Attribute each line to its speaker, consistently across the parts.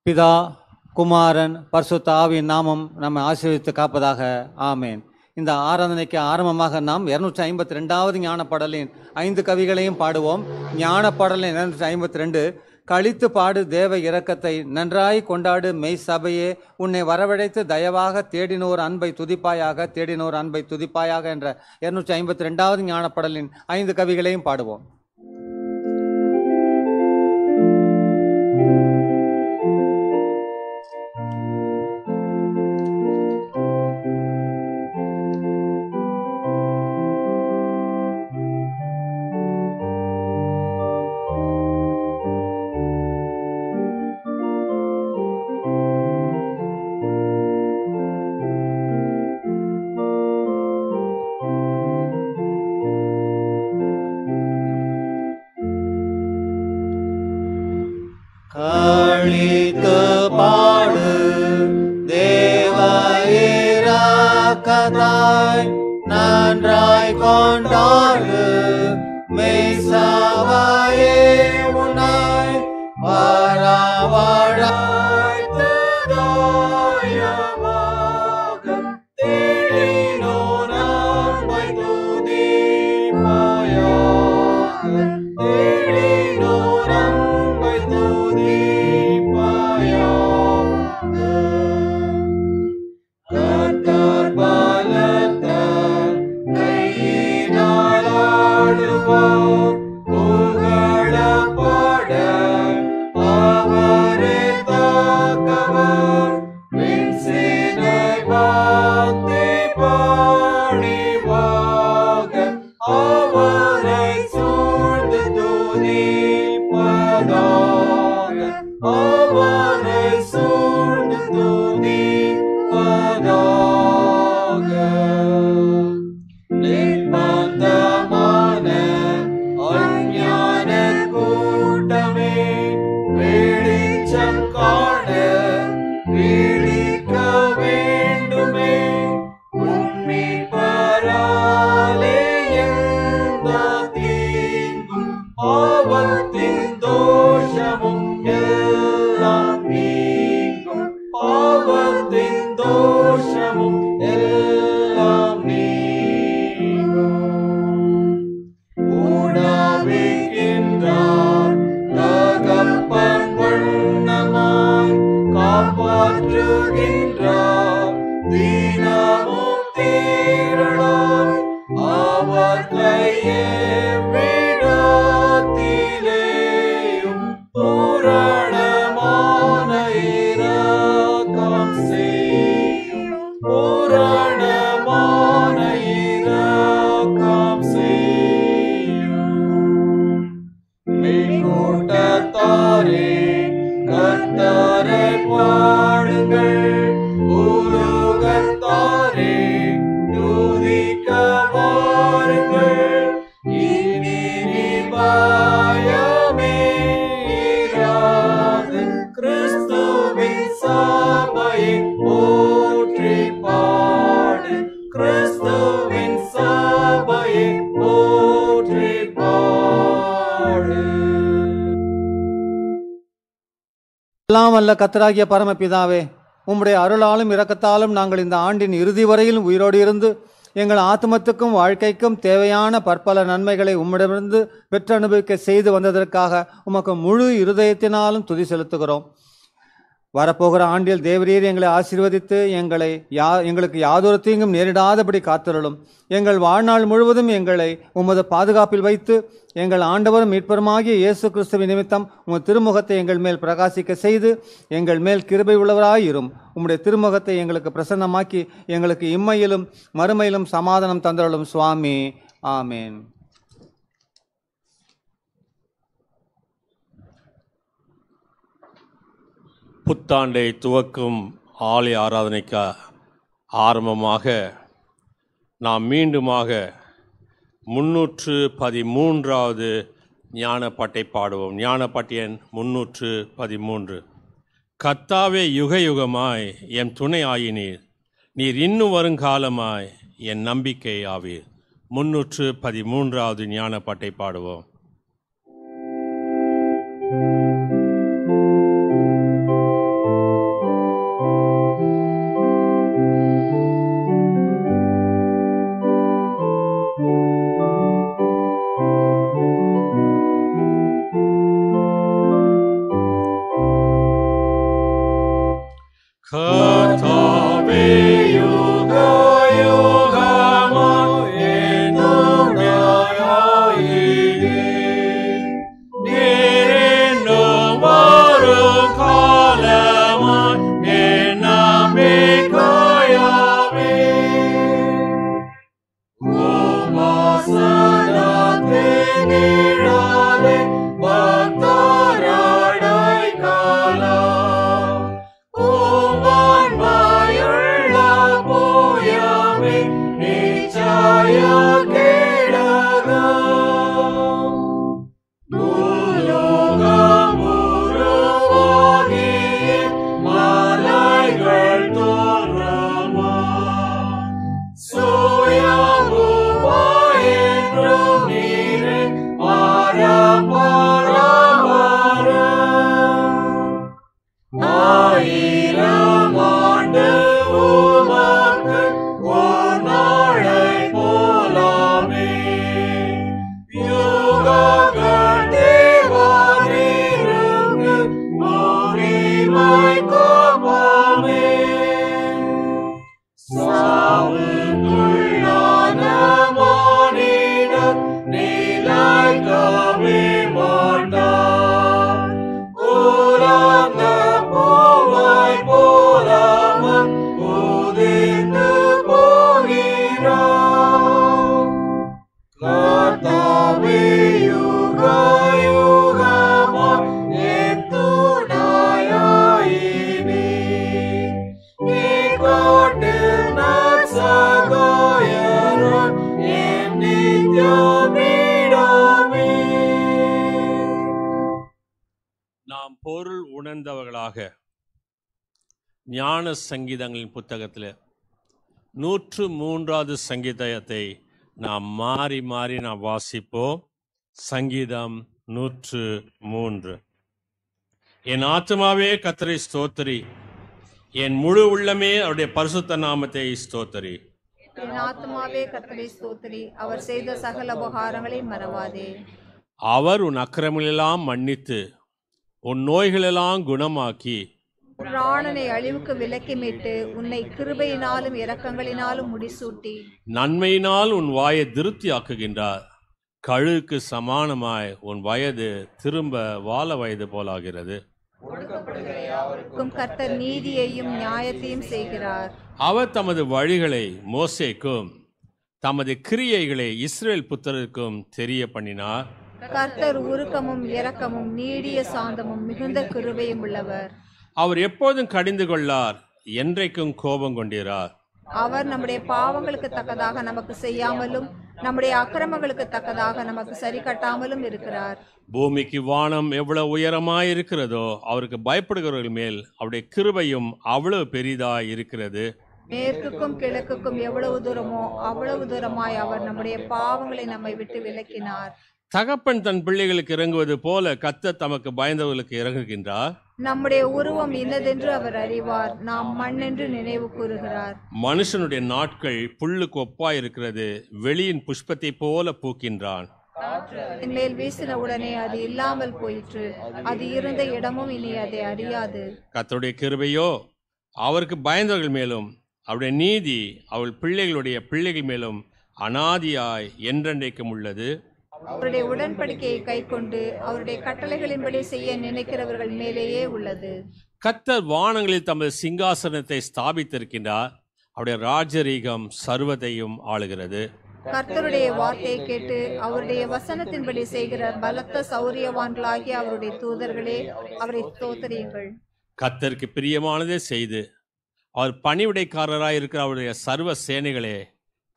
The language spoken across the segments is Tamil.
Speaker 1: பிதா, குமாரன், பரிசுத்த ஆவியின் நாமம் நம்மை ஆசீர்வதித்து காப்பதாக. ஆமேன். இந்த ஆராதனைக்கு ஆரம்பமாக நாம் 252வது ஞானப்பாடலின் 5 கவிகளையும் பாடுவோம். ஞானப்பாடலின் 252. கழித்து பாடு தேவ இரக்கத்தை, நன்றாய் கொண்டாடு மெய் சபையே, உன்னை வரவழைத்து தயவாக தேடினோர் அன்பை துதிப்பாயாக, தேடினோர் அன்பை துதிப்பாயாக என்ற 252வது ஞானப்பாடலின் 5 கவிகளையும் பாடுவோம். கழித்து பாடு தேவ இரக்கத்தை, நன்றாய் கொண்டாடு மெய் சபையே, உன்னை வரவழைத்து தயவாக தேடினோர் அன்பை துதிப்பாயாக, தேடினோர் அன்பை துதிப்பாயாக. கர்த்தர் பலத்த கையினால் ஆளுவார், புகழப்பட அவரே தக்கவர், விண்சேனை வாழ்த்தி பாடிவாக, அவரை சூழ்ந்து துதிப்பதாக, அவரை சூழ்ந்து துதிப்பதாக. நிர்பந்தமான அஞ்ஞான கூட்டமே, வெளிச்சம் காண விழிக்க வேண்டுமே, உன்மீட்பராலே எந்த தீங்கும் பாவத்தின் தோஷமும் எல்லாம் நீங்கும், பாவத்தின் தோஷமும் எல்லாம் நீங்கும். உணவிக்கின்றார் தகப்பன் வண்ணமாய், காப்பாற்றுகின்றார் தினமும் தீரளாய், அவர் கையே விடத்திலேயும் பூரணமான இரக்கம் செய்யும், பூரணமான இரக்கம் செய்யும். மெய்கூட்டத்தாரே கர்த்தரை பாடுங்கள், உலகத்தாரே துதிக்க வாருங்கள், இனி பயமே இராது கிறிஸ்துவின் சபையை போற்றி பாடு, கிறிஸ்துவின் சபையை போற்றி பாடு. எல்லாம் வல்ல கர்த்தராகிய பரமபிதாவே, உம்முடைய அருளாலும் இரக்கத்தாலும் நாங்கள் இந்த ஆண்டின் இறுதி வரையிலும் உயிரோடு இருந்து எங்கள் ஆத்மத்துக்கும் வாழ்க்கைக்கும் தேவையான பற்பல நன்மைகளை உம்மிடமிருந்து பெற்று அனுபவிக்க செய்து வந்ததற்காக உமக்கு முழு இருதயத்தினாலும் துதி செலுத்துகிறோம். வரப்போகிற ஆண்டில் தேவரீர் எங்களை ஆசீர்வதித்து எங்களுக்கு யாதொரு தீங்கும் நேரிடாதபடி காத்தருளும். எங்கள் வாழ்நாள் முழுவதும் எங்களை உமது பாதுகாப்பில் வைத்து எங்கள் ஆண்டவரும் மீட்பருமாகிய இயேசு கிறிஸ்துவின் நிமித்தம் உமது திருமுகத்தை எங்கள் மேல் பிரகாசிக்க செய்து எங்கள் மேல் கிருபை உள்ளவராயிரும். உம்முடைய திருமுகத்தை எங்களுக்கு பிரசன்னமாக்கி எங்களுக்கு இம்மையிலும் மறுமையிலும் சமாதானம் தந்தருளும் சுவாமி. ஆமேன்.
Speaker 2: புத்தாண்டை துவக்கும் ஆலய ஆராதனைக்கு ஆரம்பமாக நாம் மீண்டுமாக 313வது ஞானப்பாட்டை பாடுவோம். ஞானப்பாட்டு எண் 313. கர்த்தாவே யுக யுகமாய் என் துணை ஆயினீர், நீர் இன்னும் வருங்காலமாய் என் நம்பிக்கை ஆவீர். 313வது ஞானப்பாட்டை பாடுவோம். கர்த்தாவே யுக யுகமாய் என் துணையாயினீர். நீர் இன்னும் வரும் காலமாய் என் நம்பிக்கையாவே. உம்மாசனத்தின் நிழலே பக்தரடை காலம். உம்மான்மையுள்ள புயமே நிச்சய கேடகம். பூலோகம் உருவாகிய மலைகள் தோன்றமா. சுயமுமாயென்றும் நீரே பரம்பராவரம். ஆயிரம் ஆண்டு உமக்கு ஓர் நாளைப் போலாமே. யுகங்கள் தேவரீருக்கு உரிமை கோபமே. சாவுக்குள்ளான மானிடர் நிலைக்கவே மாட்டார். உலர்ந்த பூவைப் போலவும் உதிர்ந்து போகிறார். கர்த்தாவே யுக யுகமாய் என் துணையாயினீர். நீர் காட்டில் நற்சகாயரும் என் நித்திய பீடமே. நாம் பொருள் உணர்ந்தவர்களாக ஞான சங்கீதங்களின் புத்தகத்தில் 103வது சங்கீதத்தை நாம் மாறி மாறி நாம் வாசிப்போம். சங்கீதம் 103. என் ஆத்துமாவே கர்த்தரை ஸ்தோத்திரி, என் முழு உள்ளமே அவருடைய பரிசுத்த நாமத்தை ஸ்தோத்திரி.
Speaker 3: என் ஆத்துமாவே கர்த்தரை ஸ்தோத்திரி, அவர் செய்த சகல உபகாரங்களை மறவாதே.
Speaker 2: அவர் உன் அக்கிரமங்களெல்லாம் மன்னித்து உன் நோய்களெல்லாம் குணமாக்கி
Speaker 3: பிராணனை அழிவுக்கு விலக்கி மீட்டு உன்னை கிருபையினாலும் இரக்கங்களினாலும் முடிசூட்டி
Speaker 2: நன்மையினால் உன் வாயை திருப்தியாக்குகின்றார். கழுகுக்கு சமானமாய் உன் வயது திரும்ப வால வயது போலாகிறது.
Speaker 3: கர்த்தர் நீதியையும் நியாயத்தையும் செய்கிறார்.
Speaker 2: அவர் தமது வழிகளை மோசேக்கும் தமது கிரியைகளை இஸ்ரேல் புத்திரருக்கும் தெரிய பண்ணினார்.
Speaker 3: கர்த்தர் உருக்கமும் இரக்கமும் நீடிய சாந்தமும் மிகுந்த கிருபையும் உள்ளவர்.
Speaker 2: அவர் எப்போதும் கடிந்து கொள்ளார், என்றைக்கும் கோபம் கொண்டிரார்.
Speaker 3: அவர் நம்முடைய பாவங்களுக்கு தக்கதாக நமக்கு செய்யாமலும் நம்முடைய அக்கிரமங்களுக்கு தக்கதாக நமக்கு சரி கட்டாமலும் இருக்கிறார்.
Speaker 2: பூமிக்கு வானம் எவ்வளவு உயரமாய் இருக்கிறதோ அவருக்கு பயப்படுகிறவர்கள் மேல் அவருடைய கிருபையும் அவ்வளவு பெரிதாய் இருக்கிறது.
Speaker 3: மேற்குக்கும் கிழக்குக்கும் எவ்வளவு தூரமோ அவ்வளவு தூரமாய் அவர் நம்முடைய பாவங்களை நம்மை விட்டு விலக்கினார்.
Speaker 2: தகப்பன் தன் பிள்ளைகளுக்கு இறங்குவது போல கர்த்தர் தமக்கு பயந்தவர்களுக்கு இறங்குகின்றார்.
Speaker 3: நம்முடைய உருவம் இன்னதென்று அவர் அறிவார், நாம் மண் என்று நினைவு கூறுகிறார்.
Speaker 2: மனுஷனுடைய நாட்கள் புல்லுக்கு ஒப்பாய் இருக்கிறது, வெளியின் புஷ்பத்தை போல பூக்கின்றான்.
Speaker 3: மேல் வீசின உடனே அது இல்லாமல் போயிற்று, அது இருந்த இடமும் இனி அதை அறியாது.
Speaker 2: கர்த்தருடைய கிருபையோ அவருக்கு பயந்தவர்கள் மேலும் அவருடைய நீதி அவள் பிள்ளைகளுடைய பிள்ளைகள் மேலும் அனாதியாய் என்றென்றைக்கும் உள்ளது.
Speaker 3: அவருடைய உடன்படிக்கையை கைக்கொண்டு அவருடைய கட்டளைகளின்படி செய்ய நினைக்கிறவர்கள் மேலேயே உள்ளது.
Speaker 2: கர்த்தர் வானங்களில் தமது சிங்காசனத்தை ஸ்தாபித்திருக்கின்றார். அவருடைய ராஜரீகம் சர்வதையும் ஆளுகிறது.
Speaker 3: கர்த்தருடைய வார்த்தையை கேட்டு அவருடைய வசனத்தின்படி செய்கிற பலத்த சௌரியவான்களாகிய அவருடைய தூதர்களே, அவரை ஸ்தோத்திரியுங்கள்.
Speaker 2: கர்த்தருக்கு பிரியமானதே செய்து அவர் பணிவிடைக்காரராய் இருக்கிற அவருடைய சர்வ சேனைகளே,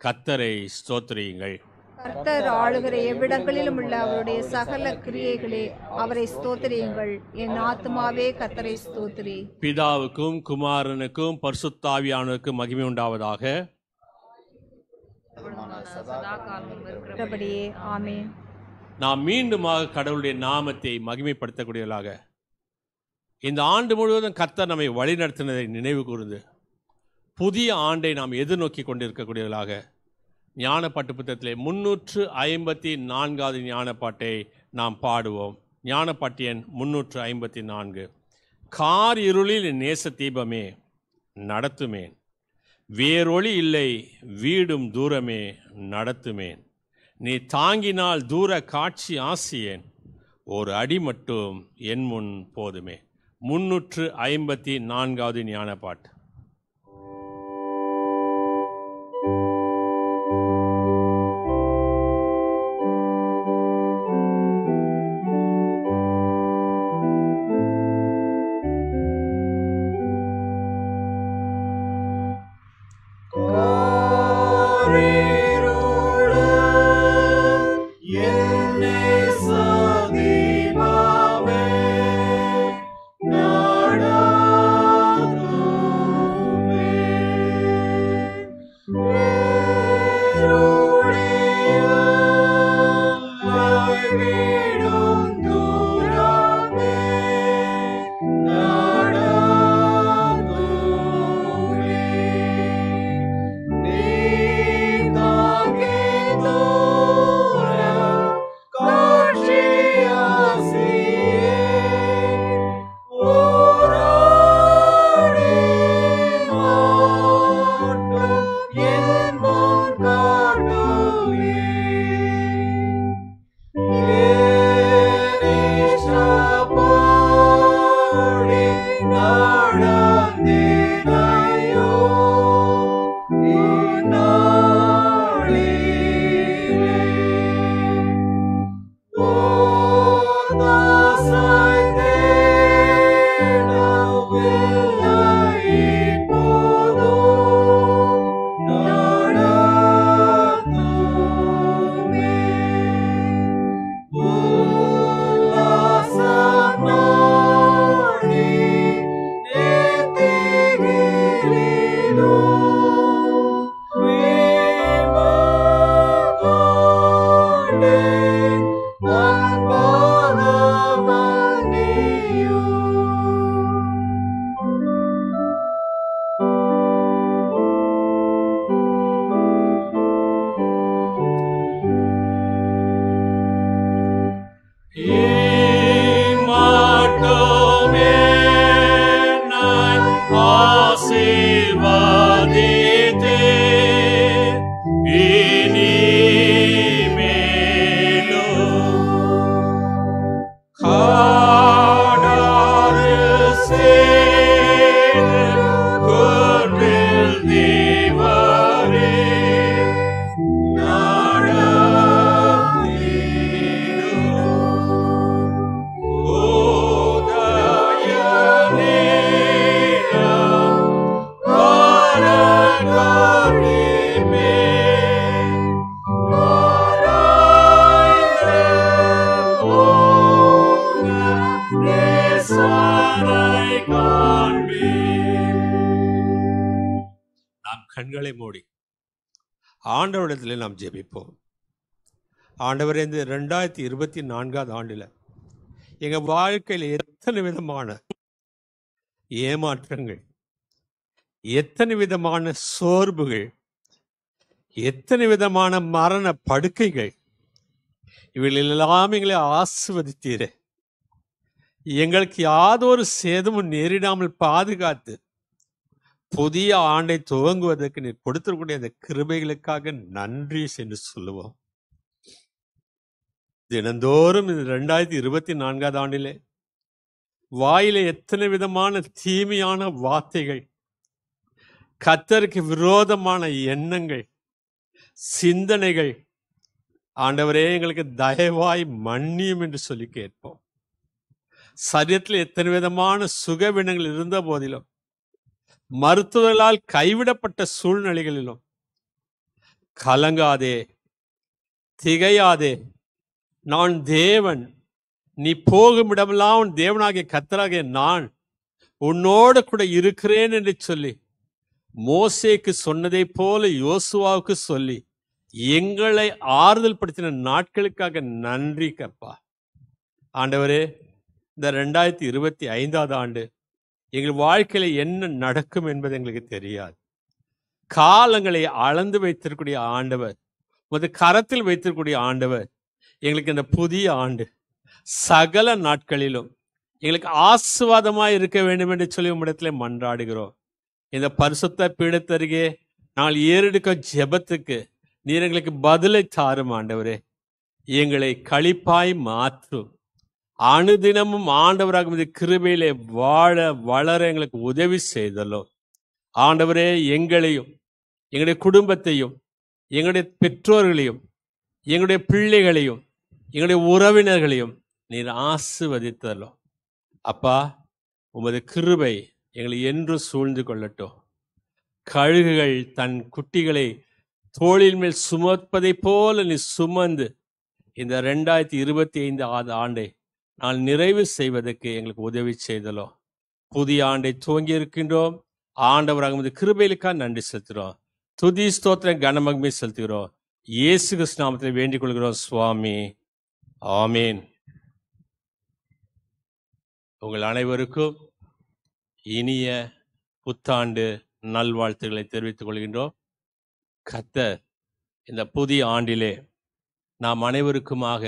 Speaker 2: கர்த்தரை ஸ்தோத்திரியுங்கள்.
Speaker 3: கர்த்தர் ஆளுகிற எவ்விடங்களிலும் உள்ள அவருடைய சகல கிரியைகளே, அவரை ஸ்தோத்திரியுங்கள். என் ஆத்துமாவே கர்த்தரை ஸ்தோத்திரி.
Speaker 2: பிதாவுக்கும் குமாரனுக்கும் பரிசுத்தாவியானவருக்கும் மகிமை உண்டாவதாக.
Speaker 3: ஆமென்.
Speaker 2: நாம் மீண்டுமாக கடவுளுடைய நாமத்தை மகிமைப்படுத்தக்கூடியவர்களாக இந்த ஆண்டு முழுவதும் கர்த்தர் நம்மை வழிநடத்தினதை நினைவு கூர்ந்து புதிய ஆண்டை நாம் எதிர்நோக்கி கொண்டிருக்கக்கூடியவர்களாக ஞானப்பாட்டு புத்தகத்திலே 354வது ஞானப்பாட்டை நாம் பாடுவோம். ஞானப்பாட்டு எண் 354. கார் இருளில் நேச தீபமே, நடத்துமேன். வேறொளி இல்லை வீடும் தூரமே நடத்துமேன். நீ தாங்கினால் தூர காட்சி ஆசியேன். ஒரு அடி மட்டும் என் முன் போதுமே. 354வது ஞான பாட்டு. கண்களை மூடி ஆண்டவரிடத்தில் நாம் ஜெபிப்போம். ஆண்டவரே, இந்த 2024 ஆண்டில் எங்கள் வாழ்க்கையில் எத்தனை விதமான ஏமாற்றங்கள், எத்தனை விதமான சோர்வுகள், எத்தனை விதமான மரண படுக்கைகள், இவைகள் எல்லாம் எங்களை ஆசிர்வதித்தீரே. எங்களுக்கு யாதொரு சேதமும் நேரிடாமல் பாதுகாத்து புதிய ஆண்டை துவங்குவதற்கு நீர் கொடுத்திருக்கூடிய அந்த கிருபைகளுக்காக நன்றி என்று சொல்லுவோம். தினந்தோறும் இந்த 2024 ஆண்டிலே வாயில எத்தனை விதமான தீமையான வார்த்தைகள், கர்த்தருக்கு விரோதமான எண்ணங்கள், சிந்தனைகள், ஆண்டவரே எங்களுக்கு தயவாய் மன்னியும் என்று சொல்லி கேட்போம். சரீரத்தில் எத்தனை விதமான சுகவினங்கள் இருந்த போதிலும், மருத்துவர்களால் கைவிடப்பட்ட சூழ்நிலைகளிலும் கலங்காதே, திகையாதே. நான் தேவன், நீ போகும் இடமெல்லாம் உன் தேவனாகிய கர்த்தராகிய நான் உன்னோடு கூட இருக்கிறேன் என்று சொல்லி மோசேக்கு சொன்னதை போல யோசுவாவுக்கு சொல்லி எங்களை ஆறுதல் படுத்தின நாட்களுக்காக நன்றி கப்பா. ஆண்டவரே, இந்த 2025 ஆண்டு எங்கள் வாழ்க்கையில என்ன நடக்கும் என்பது எங்களுக்கு தெரியாது. காலங்களை அளந்து வைத்திருக்கூடிய ஆண்டவர், உமது கரத்தில் வைத்திருக்கூடிய ஆண்டவர், எங்களுக்கு இந்த புதிய ஆண்டு சகல நாட்களிலும் எங்களுக்கு ஆசீர்வாதமாய் இருக்க வேண்டும் என்று சொல்லி உம்மிடத்திலே மன்றாடுகிறோம். இந்த பரிசுத்த பீடத்தருகே நாங்கள் ஏறெடுக்கும் ஜெபத்துக்கு நீர் எங்களுக்கு பதிலை தாரும் ஆண்டவரே. எங்களை களிப்பாய் மாற்றும். அனுதினமும் ஆண்டவராக இந்த கிருபையிலே வாழ வளர எங்களுக்கு உதவி செய்தலோ ஆண்டவரே. எங்களையும் எங்களுடைய குடும்பத்தையும் எங்களுடைய பெற்றோர்களையும் எங்களுடைய பிள்ளைகளையும் எங்களுடைய உறவினர்களையும் நீர் ஆசீர்வதித்தலோ அப்பா. உமது கிருபை எங்களை என்றும் சூழ்ந்து கொள்ளட்டும். கழுகுகள் தன் குட்டிகளை தோளின் மேல் சுமப்பதை போல நீ சுமந்து இந்த 2025 ஆண்டை நான் நிறைவு செய்வதற்கு எங்களுக்கு உதவி செய்தலோ. புதிய ஆண்டை துவங்கி இருக்கின்றோம். ஆண்டவராக உமது கிருபையிலுக்காக நன்றி செலுத்துகிறோம். துதி ஸ்தோத்திரம் கனமகிமை செலுத்துகிறோம். இயேசு கிறிஸ்து நாமத்தில் வேண்டிக் கொள்கிறோம் சுவாமி. ஆமீன். உங்கள் அனைவருக்கும் இனிய புத்தாண்டு நல்வாழ்த்துக்களை தெரிவித்துக் கொள்கின்றோம். கர்த்தர் இந்த புதிய ஆண்டிலே நாம் அனைவருக்குமாக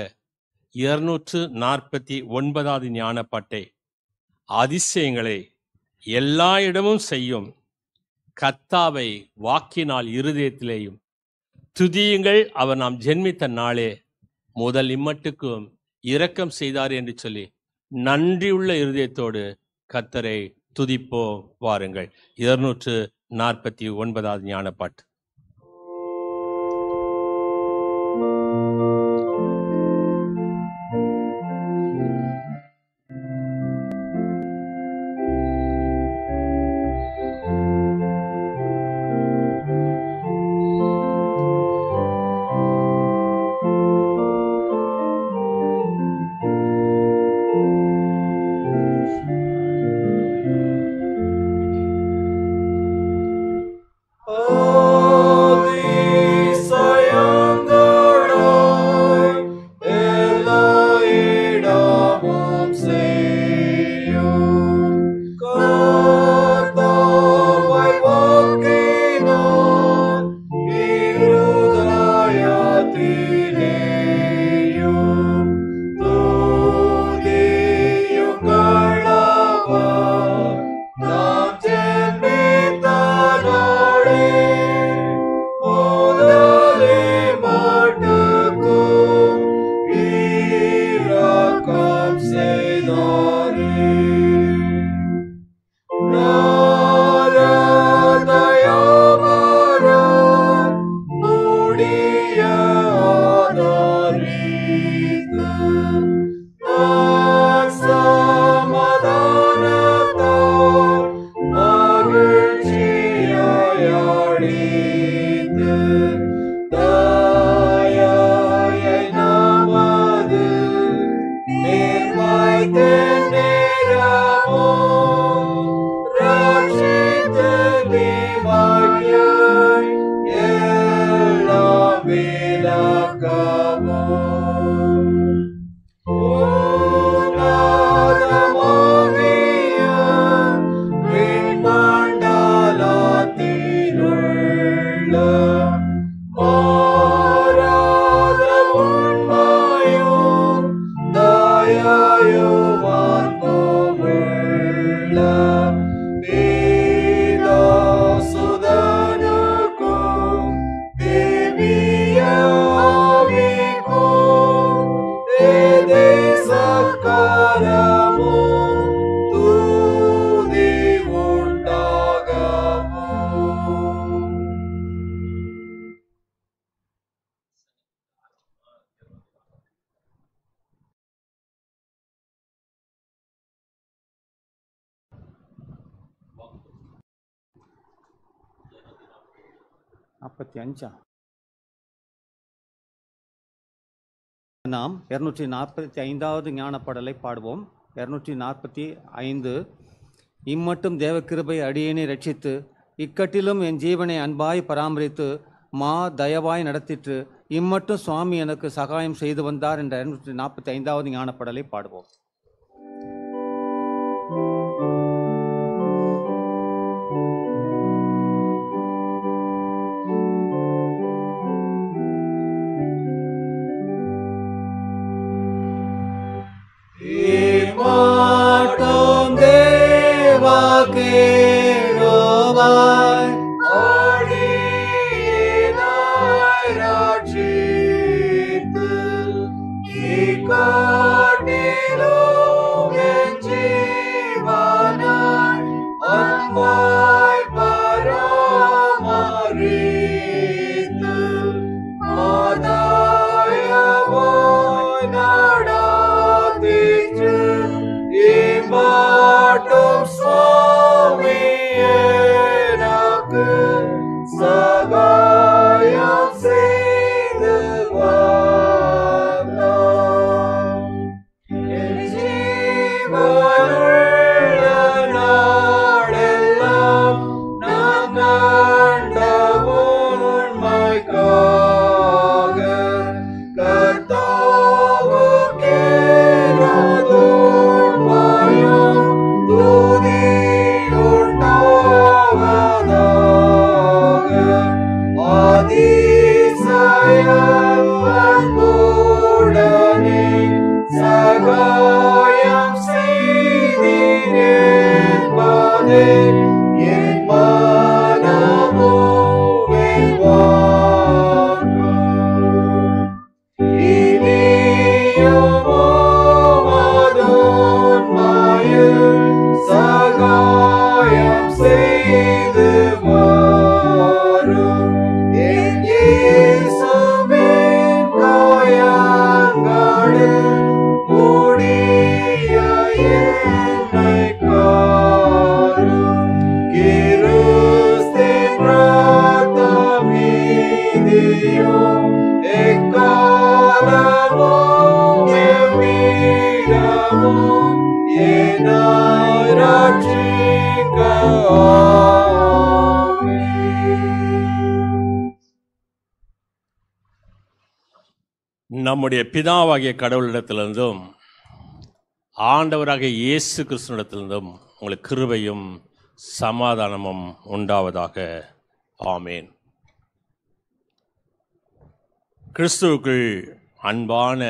Speaker 2: 249வது ஞானப்பட்டை அதிசயங்களை எல்லா இடமும் செய்யும் கர்த்தாவை வாக்கினால் இருதயத்திலேயும் துதியுங்கள், அவர் நாம் ஜென்மித்த நாளே முதல் இம்மட்டுக்கும் இரக்கம் செய்தார் என்று சொல்லி நன்றியுள்ள இருதயத்தோடு கர்த்தரை துதிப்போம். வாருங்கள். 249வது ஞானப்பாட்டு.
Speaker 1: நாம் 245வது ஞானப்பாடலை பாடுவோம். 245. இம்மட்டும் தேவக்கிருபை அடியேனை ரட்சித்து இக்கட்டிலும் என் ஜீவனை அன்பாய் பராமரித்து தயவாய் நடத்திற்று இம்மட்டும் சுவாமி எனக்கு சகாயம் செய்து வந்தார் என்ற 245வது ஞானப்பாடலை பாடுவோம்.
Speaker 4: Immortum Deva Kirova மீது வாரும் என் இயேசுவின் காயங்களில் மூடிய என்னை காரும் கிறிஸ்தின் இரத்தம் நீதியும் எக்காலமும் எவ்விடமும் என்னை ரட்சிக்க
Speaker 2: நம்முடைய பிதாவாகிய கடவுளிடத்திலிருந்தும் ஆண்டவராகிய இயேசு கிறிஸ்துவிடத்திலிருந்தும் உங்களுக்கு கிருபையும் சமாதானமும் உண்டாவதாக. ஆமேன். கிறிஸ்துவுக்குள் அன்பான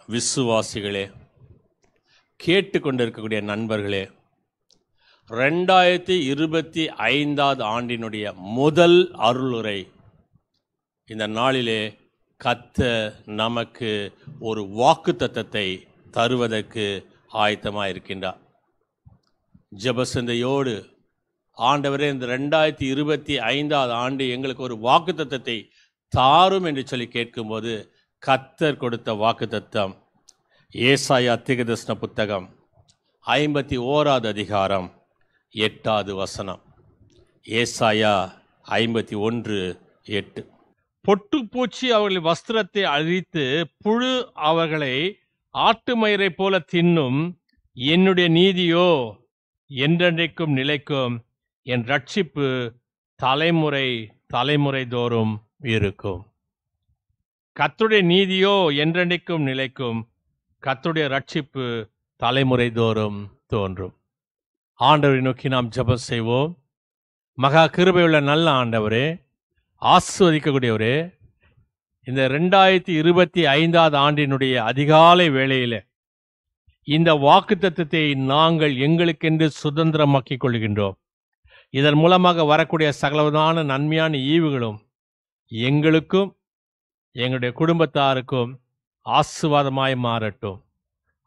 Speaker 2: விசுவாசிகளே, கேட்டுக்கொண்டிருக்கக்கூடிய நண்பர்களே, 2025 ஆண்டினுடைய முதல் அருளுரை இந்த நாளிலே கர்த்தர் நமக்கு ஒரு வாக்குத்தத்தத்தை தருவதற்கு ஆயத்தமாக இருக்கின்றார். ஜெபசிந்தையோடு ஆண்டவரே, இந்த 2025 ஆண்டு எங்களுக்கு ஒரு வாக்குத்தத்தத்தை தாரும் என்று சொல்லி கேட்கும்போது கர்த்தர் கொடுத்த வாக்குத்தத்தம் ஏசாயா தீர்க்கதரிசன புத்தகம் 51 அதிகாரம் 8 வசனம். ஏசாயா 51:8. பொட்டுப்பூச்சி அவர்களின் வஸ்திரத்தை அழித்து புழு அவர்களை ஆட்டுமயிரை போல தின்னும். என்னுடைய நீதியோ என்றென்றைக்கும் நிலைக்கும். என் ரட்சிப்பு தலைமுறை தலைமுறை தோறும் இருக்கும். கர்த்தருடைய நீதியோ என்றென்றைக்கும் நிலைக்கும். கர்த்தருடைய ரட்சிப்பு தலைமுறை தோறும் தோன்றும். ஆண்டவரை நோக்கி நாம் ஜெபம் செய்வோம். மகா கிருபையுள்ள நல்ல ஆண்டவரே, ஆசீர்வதிக்கக்கூடியவரே, இந்த 2025 ஆண்டினுடைய அதிகாலை வேளையில் இந்த வாக்குத்தத்தத்தை நாங்கள் எங்களுக்கென்று சுதந்திரமாக்கிக் கொள்கின்றோம். இதன் மூலமாக வரக்கூடிய சகலவிதமான நன்மையான ஈவுகளும் எங்களுக்கும் எங்களுடைய குடும்பத்தாருக்கும் ஆசீர்வாதமாய் மாறட்டும்.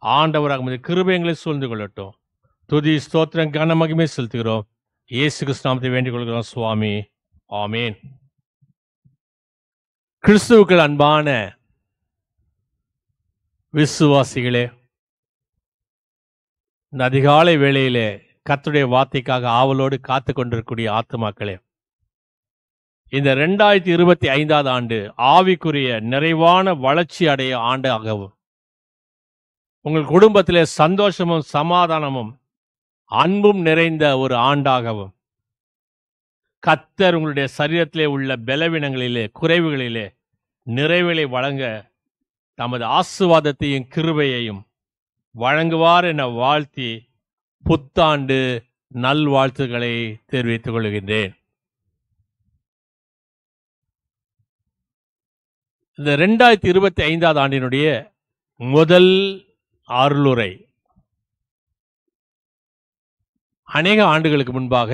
Speaker 2: ஆண்டவராக உமது கிருபை எங்களை சூழ்ந்து கொள்ளட்டும். துதி ஸ்தோத்திரம் கன மகிமை செலுத்துகிறோம். இயேசு கிறிஸ்து நாமத்தை வேண்டிக் கொள்கிறோம் சுவாமி. ஆமேன். கிறிஸ்துவுக்குள் அன்பான விசுவாசிகளே, இந்த அதிகாலை வேளையிலே கர்த்தருடைய வார்த்தைக்காக ஆவலோடு காத்து கொண்டிருக்கக்கூடிய ஆத்துமாக்களே, இந்த 2025 ஆண்டு ஆவிக்குரிய நிறைவான வளர்ச்சி அடைய ஆண்டாகவும், உங்கள் குடும்பத்திலே சந்தோஷமும் சமாதானமும் அன்பும் நிறைந்த ஒரு ஆண்டாகவும், கர்த்தர் உங்களுடைய சரீரத்திலே உள்ள பலவீனங்களிலே குறைவுகளிலே நிறைவுகளை வழங்க தமது ஆசீர்வாதத்தையும் கிருபையையும் வழங்குவார் என வாழ்த்தி புத்தாண்டு நல்வாழ்த்துக்களை தெரிவித்துக் கொள்கின்றேன். இந்த 2025 ஆண்டினுடைய முதல் அருளுரை அநேக ஆண்டுகளுக்கு முன்பாக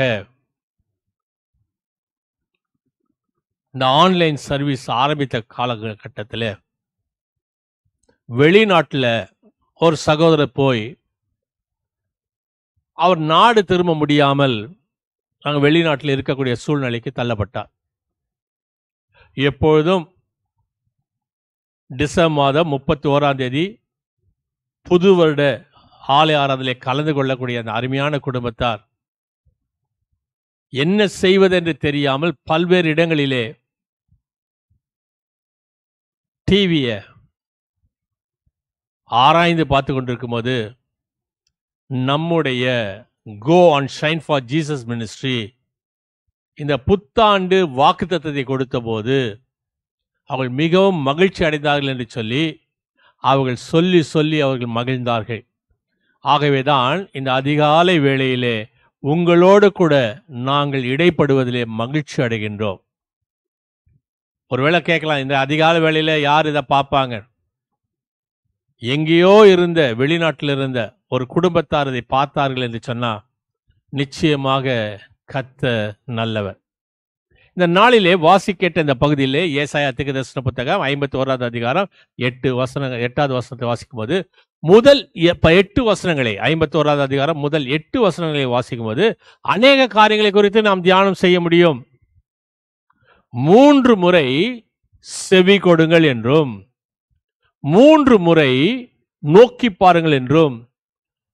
Speaker 2: இந்த ஆன்லைன் சர்வீஸ் ஆரம்பித்த காலகட்டத்தில் வெளிநாட்டில் ஒரு சகோதரர் போய் அவர் நாடு திரும்ப முடியாமல் நாங்கள் வெளிநாட்டில் இருக்கக்கூடிய சூழ்நிலைக்கு தள்ளப்பட்டார். எப்பொழுதும் டிசம்பர் மாதம் 31 புது வருட ஆலய ஆராதனையில் கலந்து கொள்ளக்கூடிய அந்த அருமையான குடும்பத்தார் என்ன செய்வதென்று தெரியாமல் பல்வேறு இடங்களிலே டிவியை ஆராய்ந்து பார்த்து கொண்டிருக்கும் போது நம்முடைய go and shine for Jesus ministry இந்த புத்தாண்டு வாக்குத்தத்தத்தை கொடுத்த போது அவர்கள் மிகவும் மகிழ்ச்சி அடைந்தார்கள் என்று சொல்லி அவர்கள் சொல்லி அவர்கள் மகிழ்ந்தார்கள். ஆகவேதான் இந்த அதிகாலை வேளையிலே உங்களோடு கூட நாங்கள் இடைப்படுவதிலே மகிழ்ச்சி அடைகின்றோம். ஒருவேளை கேட்கலாம், இந்த அதிகாலை வேளையில யார் இதை பார்ப்பாங்க? எங்கேயோ இருந்த வெளிநாட்டில் இருந்த ஒரு குடும்பத்தார் இதை பார்த்தார்கள் என்று சொன்னா நிச்சயமாக கர்த்தர் நல்லவர். இந்த நாளிலே வாசிக்கேட்ட இந்த பகுதியிலே ஏசாயா தீர்க்கதரிசன புத்தகம் 51வது அதிகாரம் 8வது வசனத்தை வாசிக்கும் போது முதல் 8 வசனங்களை 51வது அதிகாரம் முதல் 8 வசனங்களை வாசிக்கும் போது அநேக காரியங்களை குறித்து நாம் தியானம் செய்ய முடியும். 3 முறை செவி கொடுங்கள் என்றும் 3 முறை நோக்கி பாருங்கள் என்றும்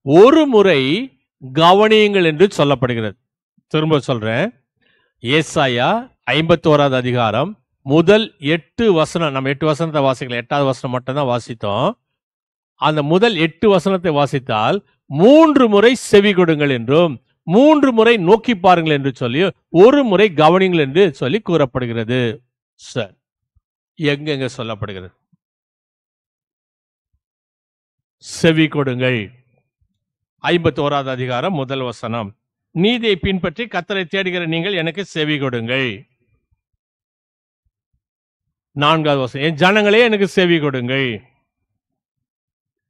Speaker 2: 1 முறை கவனியுங்கள் என்று சொல்லப்படுகிறது. திரும்ப சொல்றேன், ஏசாயா 51வது அதிகாரம் முதல் 8 வசனம், நம்ம 8 வசனத்தை வாசிக்கல, 8வது வசனம் மட்டும் தான் வாசித்தோம். அந்த முதல் 8 வசனத்தை வாசித்தால் 3 முறை செவி கொடுங்கள் என்றும் 3 முறை நோக்கி பாருங்கள் என்று சொல்லி 1 முறை கவனிங்கள் என்று சொல்லி கூறப்படுகிறது. சார், எங்கெங்க சொல்லப்படுகிறது? செவி கொடுங்கள் 51வது அதிகாரம் முதல் வசனம், நீதியை பின்பற்றி கர்த்தரை தேடுகிற நீங்கள் எனக்கு செவி கொடுங்கள். 4வது வசனம், என் ஜனங்களே எனக்கு செவி கொடுங்கள்.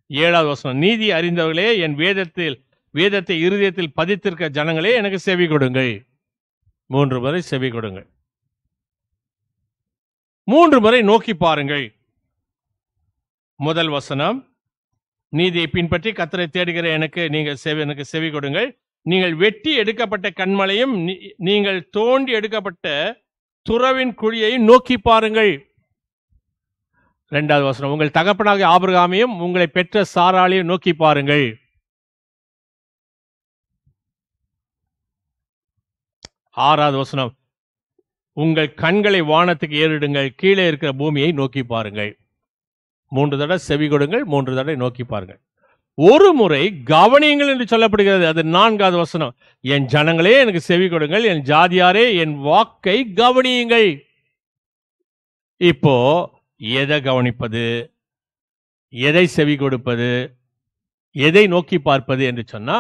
Speaker 2: 7வது வசனம், நீதி அறிந்தவர்களே என் வேதத்தை இருதயத்தில் பதித்திருக்க ஜனங்களே எனக்கு செவி கொடுங்கள். 3 முறை செவி கொடுங்கள். 3 முறை நோக்கி பாருங்கள். முதல் வசனம், நீதியை பின்பற்றி கர்த்தரை தேடுகிற எனக்கு செவி கொடுங்கள். நீங்கள் வெட்டி எடுக்கப்பட்ட கன்மலையும் நீங்கள் தோண்டி எடுக்கப்பட்ட துறவின் குழியையும் நோக்கி பாருங்கள். 2வது வசனம், உங்கள் தகப்பனாகிய ஆபிரகாமையும் உங்களை பெற்ற சாராளையும் நோக்கி பாருங்கள். 6வது வசனம், உங்கள் கண்களை வானத்துக்கு ஏறிடுங்கள், கீழே இருக்கிற பூமியை நோக்கி பாருங்கள். 3 தடவை செவி கொடுங்கள், 3 தடவை நோக்கி பாருங்கள். 1 முறை கவனியுங்கள் என்று சொல்லப்படுகிறது. அது 4வது வசனம், என் ஜனங்களே எனக்கு செவி கொடுங்கள், என் ஜாதியாரே என் வாக்கை கவனியுங்கள். இப்போ எதை கவனிப்பது, எதை செவி கொடுப்பது, எதை நோக்கி பார்ப்பது என்று சொன்னா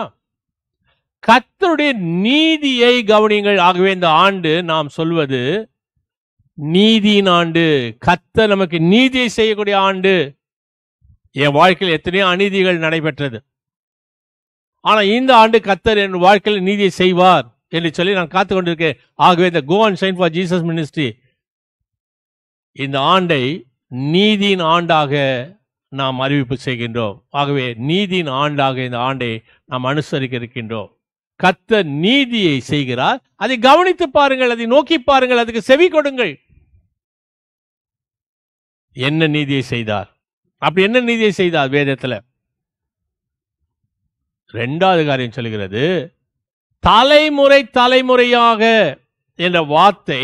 Speaker 2: கர்த்தருடைய நீதியை கவனியுங்கள். ஆகவே இந்த ஆண்டு நாம் சொல்வது நீதியின் ஆண்டு. கர்த்தர் நமக்கு நீதியை செய்யக்கூடிய ஆண்டு. என் வாழ்க்கையில் எத்தனையோ அநீதிகள் நடைபெற்றது, ஆனா இந்த ஆண்டு கர்த்தர் என் வாழ்க்கையில் நீதியை செய்வார் என்று சொல்லி நான் காத்து கொண்டிருக்கேன். ஆகவே இந்த Go and Shine for Jesus Ministry இந்த ஆண்டை நீதியின் ஆண்டாக நாம் அறிவிப்பு செய்கின்றோம். ஆகவே நீதியின் ஆண்டாக இந்த ஆண்டை நாம் அனுசரிக்க இருக்கின்றோம். கர்த்தர் நீதியை செய்கிறார், அதை கவனித்து பாருங்கள், அதை நோக்கி பாருங்கள், அதுக்கு செவி கொடுங்கள். என்ன நீதியை செய்தார்? அப்படி என்ன நீதியை செய்தார் வேதத்துல? 2வது காரியம் சொல்கிறது, தலைமுறை தலைமுறையாக என்ற வார்த்தை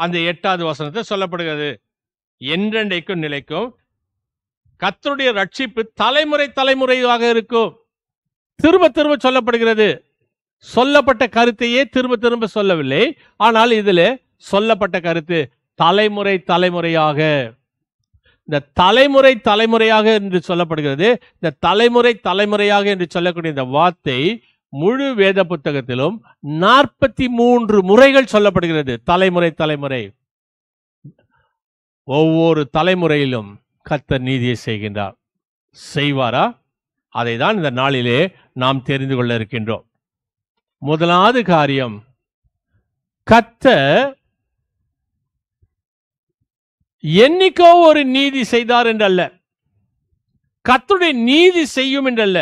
Speaker 2: அந்த 8வது வசனத்தை சொல்லப்படுகிறது. என்றென்றைக்கும் நிலைக்கும் கர்த்தருடைய ரட்சிப்பு தலைமுறை தலைமுறையாக இருக்கும். திரும்ப திரும்ப சொல்லப்படுகிறது. சொல்லப்பட்ட கருத்தையே திரும்ப திரும்ப சொல்லவில்லை, ஆனால் இதில் சொல்லப்பட்ட கருத்து தலைமுறை தலைமுறையாக. இந்த தலைமுறை தலைமுறையாக என்று சொல்லப்படுகிறது. இந்த தலைமுறை தலைமுறையாக என்று சொல்லக்கூடிய இந்த வார்த்தை முழு வேத புத்தகத்திலும் 43 முறைகள் சொல்லப்படுகிறது. தலைமுறை தலைமுறை. ஒவ்வொரு தலைமுறையிலும் கர்த்தர் நீதியை செய்கின்றார். செய்வாரா? அதை தான் இந்த நாளிலே நாம் தெரிந்து கொள்ள இருக்கின்றோம். முதலாவது காரியம், கர்த்தர் என்னைக்கோ ஒரு நீதி செய்தார் என்றல்ல, கர்த்தருடைய நீதி செய்யும் என்றல்ல.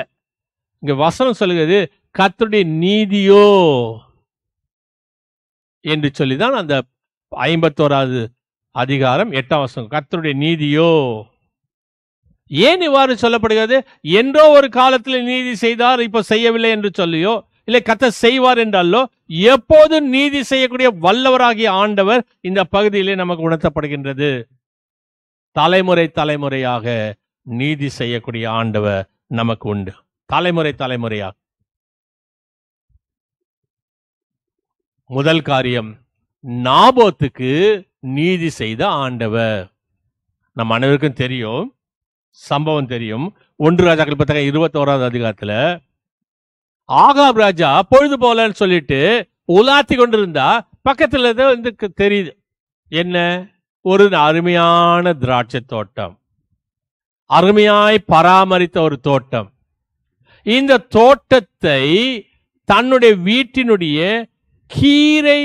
Speaker 2: இங்க வசனம் சொல்லுகிறது கர்த்தருடைய நீதியோ என்று சொல்லிதான் அந்த 51வது அதிகாரம் 8ஆம் வசனம், கர்த்தருடைய நீதியோ. ஏன் இவ்வாறு சொல்லப்படுகிறது? என்றோ ஒரு காலத்தில் நீதி செய்தார், இப்ப செய்யவில்லை என்று சொல்லியோ, இல்லை கர்த்தர் செய்வார் என்றாலோ, எப்போதும் நீதி செய்யக்கூடிய வல்லவராகிய ஆண்டவர் இந்த பகுதியிலே நமக்கு உணர்த்தப்படுகின்றது. தலைமுறை தலைமுறையாக நீதி செய்யக்கூடிய ஆண்டவர் நமக்கு உண்டு. தலைமுறை தலைமுறையாக. முதல் காரியம், நாபோத்துக்கு நீதி செய்த ஆண்டவர். நம் அனைவருக்கும் தெரியும், சம்பவம் தெரியும். 1 ராஜாக்கள் புத்தகம் 21வது அதிகாரத்துல ஆகாப் ராஜா பொழுது போலன்னு சொல்லிட்டு உலாத்தி கொண்டிருந்தா பக்கத்துல வந்து தெரியுது என்ன, ஒரு அருமையான திராட்சை தோட்டம், அருமையாய் பராமரித்த ஒரு தோட்டம். இந்த தோட்டத்தை தன்னுடைய வீட்டினுடைய கீரை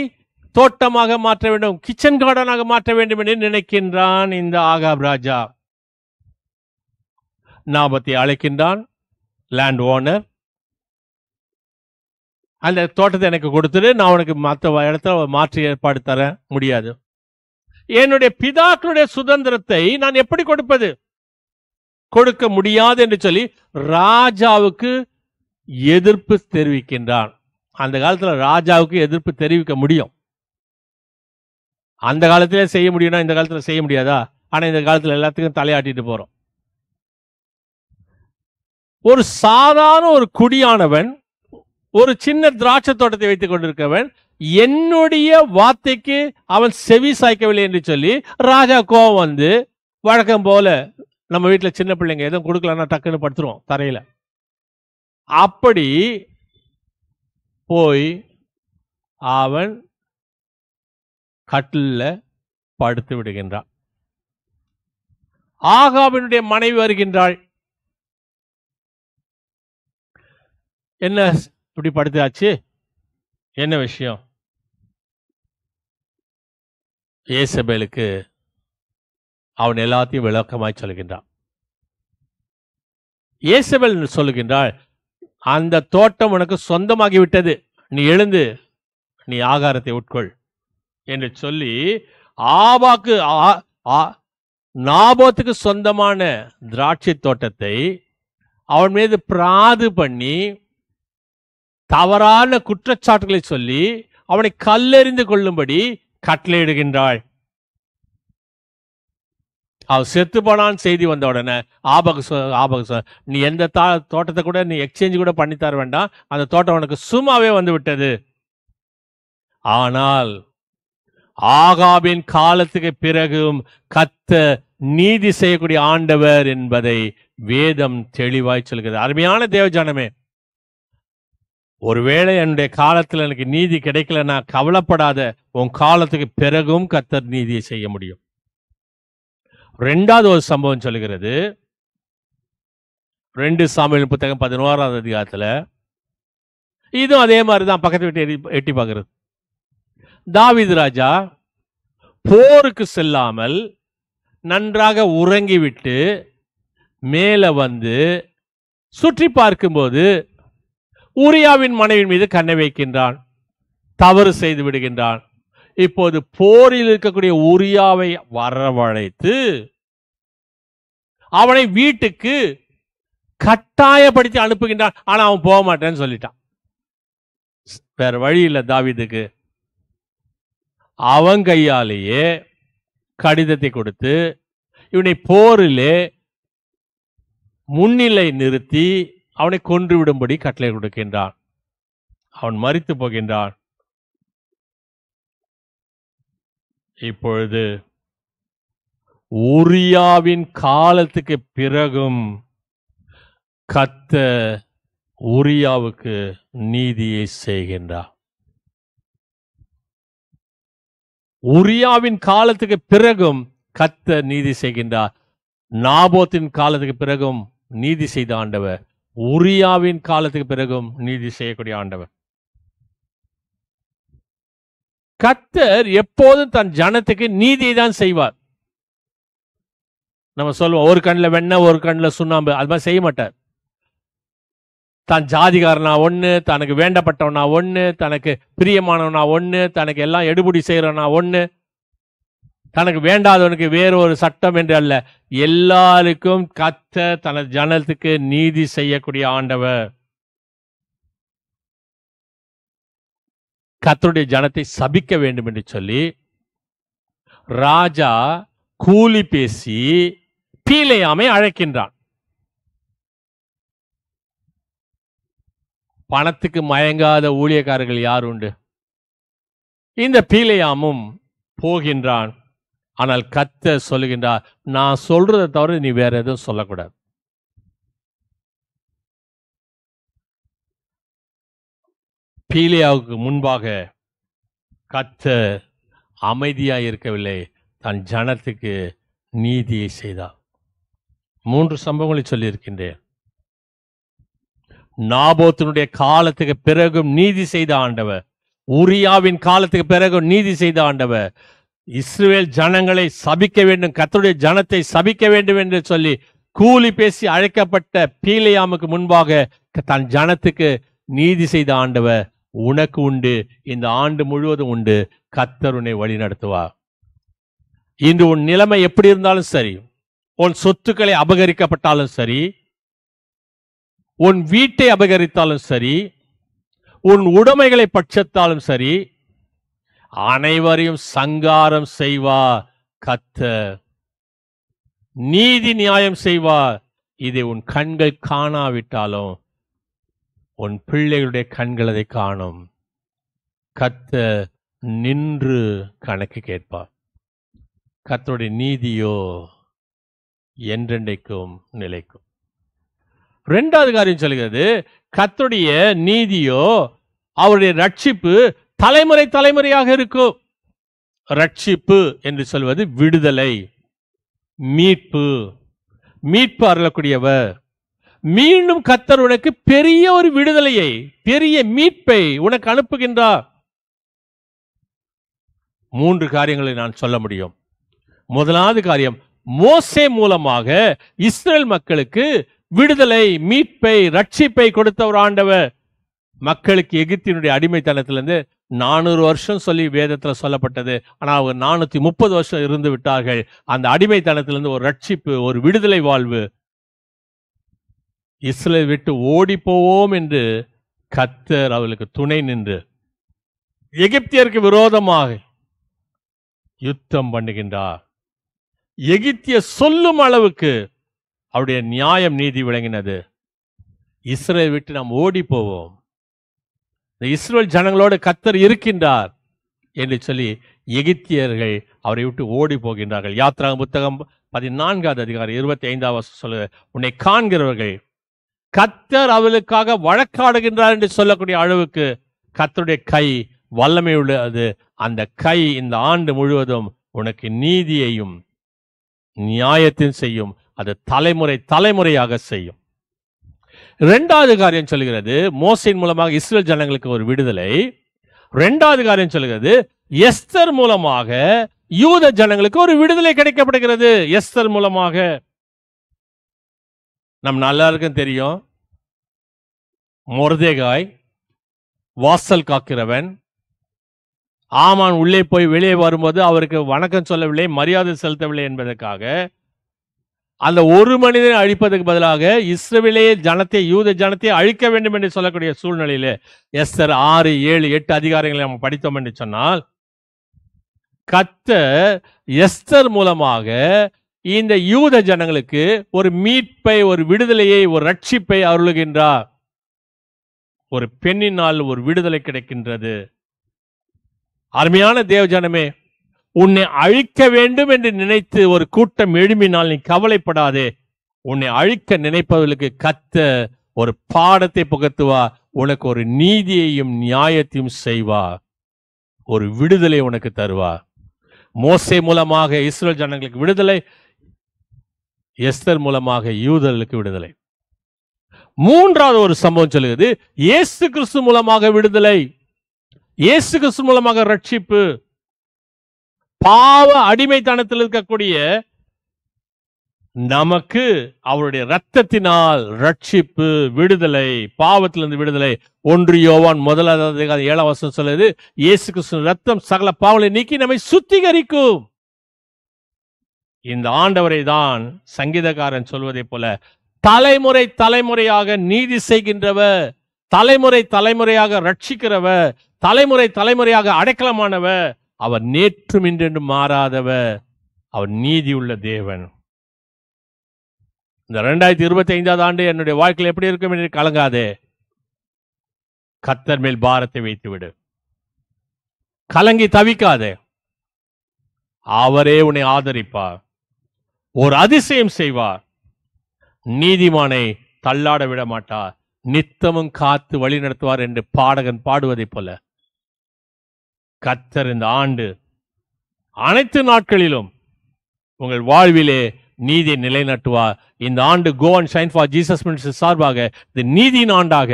Speaker 2: தோட்டமாக மாற்ற வேண்டும், கிச்சன் கார்டனாக மாற்ற வேண்டும் என்று நினைக்கின்றான் இந்த ஆகாப் ராஜா. நாபத்தை அழைக்கின்றான், லேண்ட் ஓனர். அந்த தோட்டத்தை எனக்கு கொடுத்துட்டு நான் உனக்கு மற்ற இடத்துல மாற்றி ஏற்பாடு தர முடியாது. என்னுடைய பிதாக்களுடைய சுதந்திரத்தை நான் எப்படி கொடுப்பது? கொடுக்க முடியாது என்று சொல்லி ராஜாவுக்கு எதிர்ப்பு தெரிவிக்கின்றான். அந்த காலத்துல ராஜாவுக்கு எதிர்ப்பு தெரிவிக்க முடியும். அந்த காலத்திலே செய்ய முடியும்னா இந்த காலத்துல செய்ய முடியாதா? ஆனா இந்த காலத்துல எல்லாத்துக்கும் தலையாட்டிட்டு போறோம். ஒரு சாதாரண ஒரு குடியானவன், ஒரு சின்ன திராட்சை தோட்டத்தை வைத்துக் கொண்டிருக்கவன், என்னுடைய வார்த்தைக்கு அவன் செவி சாய்க்கவில்லை என்று சொல்லி ராஜா கோபம் வந்து, வழக்கம் போல நம்ம வீட்டுல சின்ன பிள்ளைங்க எதுவும் கொடுக்கலன்னா டக்குன்னு படுத்துருவோம் தரையில. அப்படி போய் அவன் கட்டில்ல படுத்து விடுகின்றான். ஆகாபினுடைய மனைவி வருகின்றாள். என்ன இப்படி படுத்தாச்சு, என்ன விஷயம்? ஏசபேலுக்கு அவன் எல்லாத்தையும் விளக்கமாய் சொல்கின்றான். ஏசபேல் சொல்லுகின்றாள், அந்த தோட்டம் உனக்கு சொந்தமாகி விட்டது, நீ எழுந்து நீ ஆகாரத்தை உட்கொள் என்று சொல்லி நாபோத்துக்கு சொந்தமான திராட்சை தோட்டத்தை அவன் மீது பிராது பண்ணி தவறான குற்றச்சாட்டுகளை சொல்லி அவனை கல்லெறிந்து கொள்ளும்படி கட்டளையிடுகின்றாள். அவன் செத்து போனான் செய்தி வந்த உடனே ஆபகு நீ எந்த தோட்டத்தை கூட நீ எக்ஸ்சேஞ்ச் கூட பண்ணி தர வேண்டாம், அந்த தோட்டம் உனக்கு சும்மாவே வந்து விட்டது. ஆனால் ஆகாபின் காலத்துக்கு பிறகும் கர்த்தர் நீதி செய்யக்கூடிய ஆண்டவர் என்பதை வேதம் தெளிவாய் சொல்கிறது. அருமையான தேவஜானமே, ஒருவேளை என்னுடைய காலத்தில் எனக்கு நீதி கிடைக்கலன்னா கவலைப்படாத, உன் காலத்துக்கு பிறகும் கர்த்தர் நீதியை செய்ய முடியும். ரெண்டாவது ஒரு சம்பவம் சொல்லுகிறது, 2 சாமுவேல் புத்தகம் 11ஆவது அதிகாரத்துல. இதுவும் அதே மாதிரிதான், பக்கத்து வீட்டு எட்டி பார்க்கிறது. தாவீது ராஜா போருக்கு செல்லாமல் நன்றாக உறங்கிவிட்டு மேல வந்து சுற்றி பார்க்கும்போது உரியாவின் மனைவின் மீது கண்ணை வைக்கின்றான், தவறு செய்து விடுகின்றான். இப்போது போரில் இருக்கக்கூடிய உரியாவை வரவழைத்து அவனை வீட்டுக்கு கட்டாயப்படுத்தி அனுப்புகின்றான். ஆனா அவன் போக மாட்டேன்னு சொல்லிட்டான். வேற வழி இல்லை தாவீதுக்கு. அவன் கையாலேயே கடிதத்தை கொடுத்து இவனை போரிலே முன்னிலை நிறுத்தி அவனை கொன்று விடும்படி கட்டளை கொடுக்கின்றான். அவன் மரித்து போகின்றான். இப்பொழுது உரியாவின் காலத்துக்கு பிறகும் கர்த்தர் உரியாவுக்கு நீதியை செய்கின்றார். உரியாவின் காலத்துக்கு பிறகும் கர்த்தர் நீதி செய்கின்றார். நாபோத்தின் காலத்துக்கு பிறகும் நீதி செய்த ஆண்டவர், உரியாவின் காலத்துக்கு பிறகும் நீதி செய்யக்கூடிய ஆண்டவர். கர்த்தர் எப்போதும் தன் ஜனத்துக்கு நீதியை தான் செய்வார். நம்ம சொல்லுவோம், ஒரு கண்ணில் வெண்ணெய் ஒரு கண்ணில் சுண்ணாம்பு, அது மாதிரி செய்ய மாட்டார். தான் ஜாதிகாரனா ஒன்று, தனக்கு வேண்டப்பட்டவனா ஒன்று, தனக்கு பிரியமானவனா ஒன்று, தனக்கு எல்லாம் எடுபடி செய்யறவனா ஒன்று, தனக்கு வேண்டாதவனுக்கு வேறு ஒரு சட்டம் என்று அல்ல. எல்லாருக்கும் கர்த்தர் தனது ஜனத்துக்கு நீதி செய்யக்கூடிய ஆண்டவர். கர்த்தருடைய ஜனத்தை சபிக்க வேண்டும் என்று சொல்லி ராஜா கூலி பேசி பீலேயாமை அழைக்கின்றான். பணத்துக்கு மயங்காத ஊழியக்காரர்கள் யார் உண்டு? இந்த பீலேயாமும் போகின்றான். ஆனால் கர்த்தர் சொல்லுகின்றார், நான் சொல்றதை தவிர நீ வேற எதுவும் சொல்லக்கூடாது. பீலேயாவுக்கு முன்பாக கர்த்தர் அமைதியாய் இருக்கவில்லை, தன் ஜனத்துக்கு நீதியை செய்தார். 3 சம்பவங்களை சொல்லியிருக்கின்றேன். நாபோத்தினுடைய காலத்துக்கு பிறகும் நீதி செய்த ஆண்டவர், ஊரியாவின் காலத்துக்கு பிறகு நீதி செய்த ஆண்டவர். இஸ்ரவேல் ஜனங்களை சபிக்க வேண்டும், கர்த்தருடைய ஜனத்தை சபிக்க வேண்டும் என்று சொல்லி கூலி பேசி அழைக்கப்பட்ட பீலேயாமுக்கு முன்பாக தன் ஜனத்துக்கு நீதி செய்த ஆண்டவர் உனக்கு உண்டு, இந்த ஆண்டு முழுவதும் உண்டு. கர்த்தர் உன்னை வழி நடத்துவார். இன்று உன் நிலைமை எப்படி இருந்தாலும் சரி, உன் சொத்துக்களை அபகரிக்கப்பட்டாலும் சரி, உன் வீட்டை அபகரித்தாலும் சரி, உன் உடைமைகளை பட்சத்தாலும் சரி, அனைவரையும் சங்காரம் செய்வார் கர்த்தர். நீதி நியாயம் செய்வார். இதை உன் கண்கள் காணாவிட்டாலும் உன் பிள்ளைகளுடைய கண்கள் அதை காணும். கர்த்தர் நின்று கணக்கு கேட்பார். கர்த்தருடைய நீதியோ என்றென்றைக்கும் நிலைக்கும். இரண்டாவது காரியம் சொல்கிறது, கர்த்தருடைய நீதியோ அவருடைய ரட்சிப்பு தலைமுறை தலைமுறையாக இருக்கும். ரட்சிப்பு என்று சொல்வது விடுதலை, மீட்பு. மீட்பு அருளக்கூடியவர். மீண்டும் கர்த்தர் உனக்கு பெரிய ஒரு விடுதலையை, பெரிய மீட்பை உனக்கு அனுப்புகின்றார். 3 காரியங்களை நான் சொல்ல முடியும். முதலாவது காரியம், மோசே மூலமாக இஸ்ரேல் மக்களுக்கு விடுதலை, மீட்பை, ரட்சிப்பை கொடுத்த ஒரு ஆண்டவர். மக்களுக்கு எகிப்தினுடைய அடிமைத்தனத்திலிருந்து 400 வருஷம் சொல்லி வேதத்தில் சொல்லப்பட்டது. ஆனால் அவங்க 430 வருஷம் இருந்து விட்டார்கள். அந்த அடிமைத்தனத்திலிருந்து ஒரு ரட்சிப்பு, ஒரு விடுதலை வாழ்வு. இஸ்ரேலை விட்டு ஓடி போவோம் என்று கர்த்தர் அவளுக்கு துணை நின்று எகிப்தியருக்கு விரோதமாக யுத்தம் பண்ணுகின்றார். எகிப்திய சொல்லும் அளவுக்கு அவருடைய நியாயம் நீதி விளங்கினது. இஸ்ரேலை விட்டு நாம் ஓடி போவோம், இந்த இஸ்ரேல் ஜனங்களோடு கர்த்தர் இருக்கின்றார் என்று சொல்லி எகிப்தியர்கள் அவரை விட்டு ஓடி போகின்றார்கள். யாத்ராகம புத்தகம் 14வது அதிகாரம் 25வது வசனம் சொல்லுது, உன்னை காண்கிறவர்கள் கர்த்தர் அவளுக்காக வழக்காடுகின்றார் என்று சொல்லக்கூடிய அளவுக்கு கர்த்தருடைய கை வல்லமை உள்ளது. அந்த கை இந்த ஆண்டு முழுவதும் உனக்கு நீதியையும் நியாயத்தையும் செய்யும். அது தலைமுறை தலைமுறையாக செய்யும். இரண்டாவது காரியம் சொல்கிறது, மோசேயின் மூலமாக இஸ்ரேல் ஜனங்களுக்கு ஒரு விடுதலை. இரண்டாவது காரியம் சொல்கிறது, எஸ்தர் மூலமாக யூத ஜனங்களுக்கு ஒரு விடுதலை கிடைக்கப்படுகிறது. எஸ்தர் மூலமாக நம் எல்லாருக்கும் தெரியும், மொர்தெகாய் வாசல் காக்கிறவன். ஆமான் உள்ளே போய் வெளியே வரும்போது அவருக்கு வணக்கம் சொல்லவில்லை, மரியாதை செலுத்தவில்லை என்பதற்காக அந்த ஒரு மனிதனை அழிப்பதற்கு பதிலாக இஸ்ரவேலே ஜனத்தை, யூத ஜனத்தை அழிக்க வேண்டும் என்று சொல்லக்கூடிய சூழ்நிலையில எஸ்தர் 6, 7, 8 அதிகாரங்களை நம்ம படித்தோம் என்று சொன்னால், கர்த்தர் எஸ்தர் மூலமாக இந்த யூத ஜனங்களுக்கு ஒரு மீட்பை, ஒரு விடுதலையை, ஒரு ரட்சிப்பை அருளுகின்றார். ஒரு பெண்ணினால் ஒரு விடுதலை கிடைக்கின்றது. அருமையான தேவ ஜனமே, உன்னை அழிக்க வேண்டும் என்று நினைத்து ஒரு கூட்டம் எழும்பினால் நீ கவலைப்படாதே. உன்னை அழிக்க நினைப்பவர்களுக்கு கர்த்தர் ஒரு பாடத்தை புகட்டுவா, உனக்கு ஒரு நீதியையும் நியாயத்தையும் செய்வா, ஒரு விடுதலை உனக்கு தருவா. மோசே மூலமாக இஸ்ரேல் ஜனங்களுக்கு விடுதலை, எஸ்தர் மூலமாக யூதர்களுக்கு விடுதலை. மூன்றாவது ஒரு சம்பவம் சொல்லுகிறது, இயேசு கிறிஸ்து மூலமாக விடுதலை, இயேசு கிறிஸ்து மூலமாக ரட்சிப்பு. பாவ அடிமைத்தனத்தில் இருக்கக்கூடிய நமக்கு அவருடைய இரத்தத்தினால் ரட்சிப்பு, விடுதலை, பாவத்திலிருந்து விடுதலை. 1 யோவான் 1:7 வசனம் சொல்லுது, இயேசு கிறிஸ்து ரத்தம் சகல பாவங்களை நீக்கி நம்மை சுத்திகரிக்கும். இந்த ஆண்டவரை தான் சங்கீதக்காரன் சொல்வதை போல தலைமுறை தலைமுறையாக நீதி செய்கின்றவர், தலைமுறை தலைமுறையாக ரட்சிக்கிறவர், தலைமுறை தலைமுறையாக அடைக்கலமானவர். அவர் நேற்றும் இன்றென்றும் மாறாதவர். அவர் நீதி உள்ள தேவன். இந்த 2025 ஆண்டு என்னுடைய வாழ்க்கையில் எப்படி இருக்கும் என்று கலங்காதே. கர்த்தர் மேல் பாரத்தை வைத்து விடு. கலங்கி தவிக்காதே. அவரே உன்னை ஆதரிப்பார், ஒரு அதிசயம் செய்வார். நீதிமானை தள்ளாட விட மாட்டார், நித்தமும் காத்து வழி நடத்துவார் என்று பாடகன் பாடுவதை போல கர்த்தர் இந்த ஆண்டு அனைத்து நாட்களிலும் உங்கள் வாழ்விலே நீதியை நிலைநாட்டுவார். இந்த ஆண்டு go and shine for Jesus ministry சார்பாக இது நீதியின் ஆண்டாக,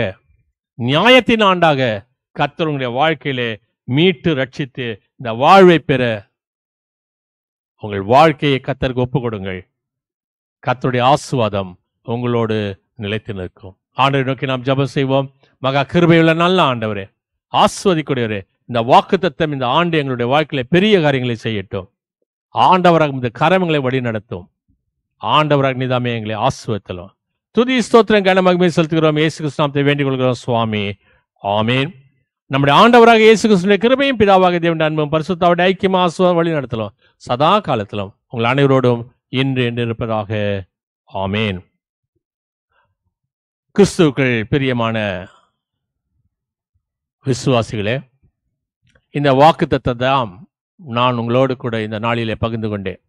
Speaker 2: நியாயத்தின் ஆண்டாக, கர்த்தர் உங்களுடைய வாழ்க்கையிலே மீட்டு ரட்சித்து இந்த வாழ்வை பெற உங்கள் வாழ்க்கையை கர்த்தருக்கு ஒப்பு கொடுங்கள். கர்த்தருடைய ஆசீர்வாதம் உங்களோடு நிலைத்து நிற்கும். ஆண்டவரை நோக்கி நாம் ஜெபம் செய்வோம். மகா கிருபையுள்ள நல்ல ஆண்டவரே, ஆசீர்வதிக்கூடியவரே, இந்த வாக்குத்தத்தம் இந்த ஆண்டு எங்களுடைய வாழ்க்கையில பெரிய காரியங்களை செய்யட்டும். ஆண்டவராக இந்த கரங்களை வழி நடத்தும். ஆண்டவராக நீதாமே எங்களை ஆசீர்வதித்தலும். துதி ஸ்தோத்திரம் கன மகிமை செலுத்துகிறோம். இயேசு கிறிஸ்து நாமத்தை வேண்டிக் கொள்கிறோம் சுவாமி. ஆமீன். நம்முடைய ஆண்டவராக இயேசு கிறிஸ்துவின் கிருபையும் பிதாவாக தேவனுடைய அன்பும் பரிசுத்தாவுடைய ஐக்கியமும் ஆசீர்வாதம் வழி நடத்தலும் சதா காலத்திலும் உங்கள் அனைவரோடும் இன்று என்று இருப்பதாக. ஆமீன். கிறிஸ்துவுக்குள் பிரியமான விசுவாசிகளே, இந்த வாக்குத்தத்தம் நான் உங்களோடு கூட இந்த நாளிலே பகிர்ந்து கொண்டேன்.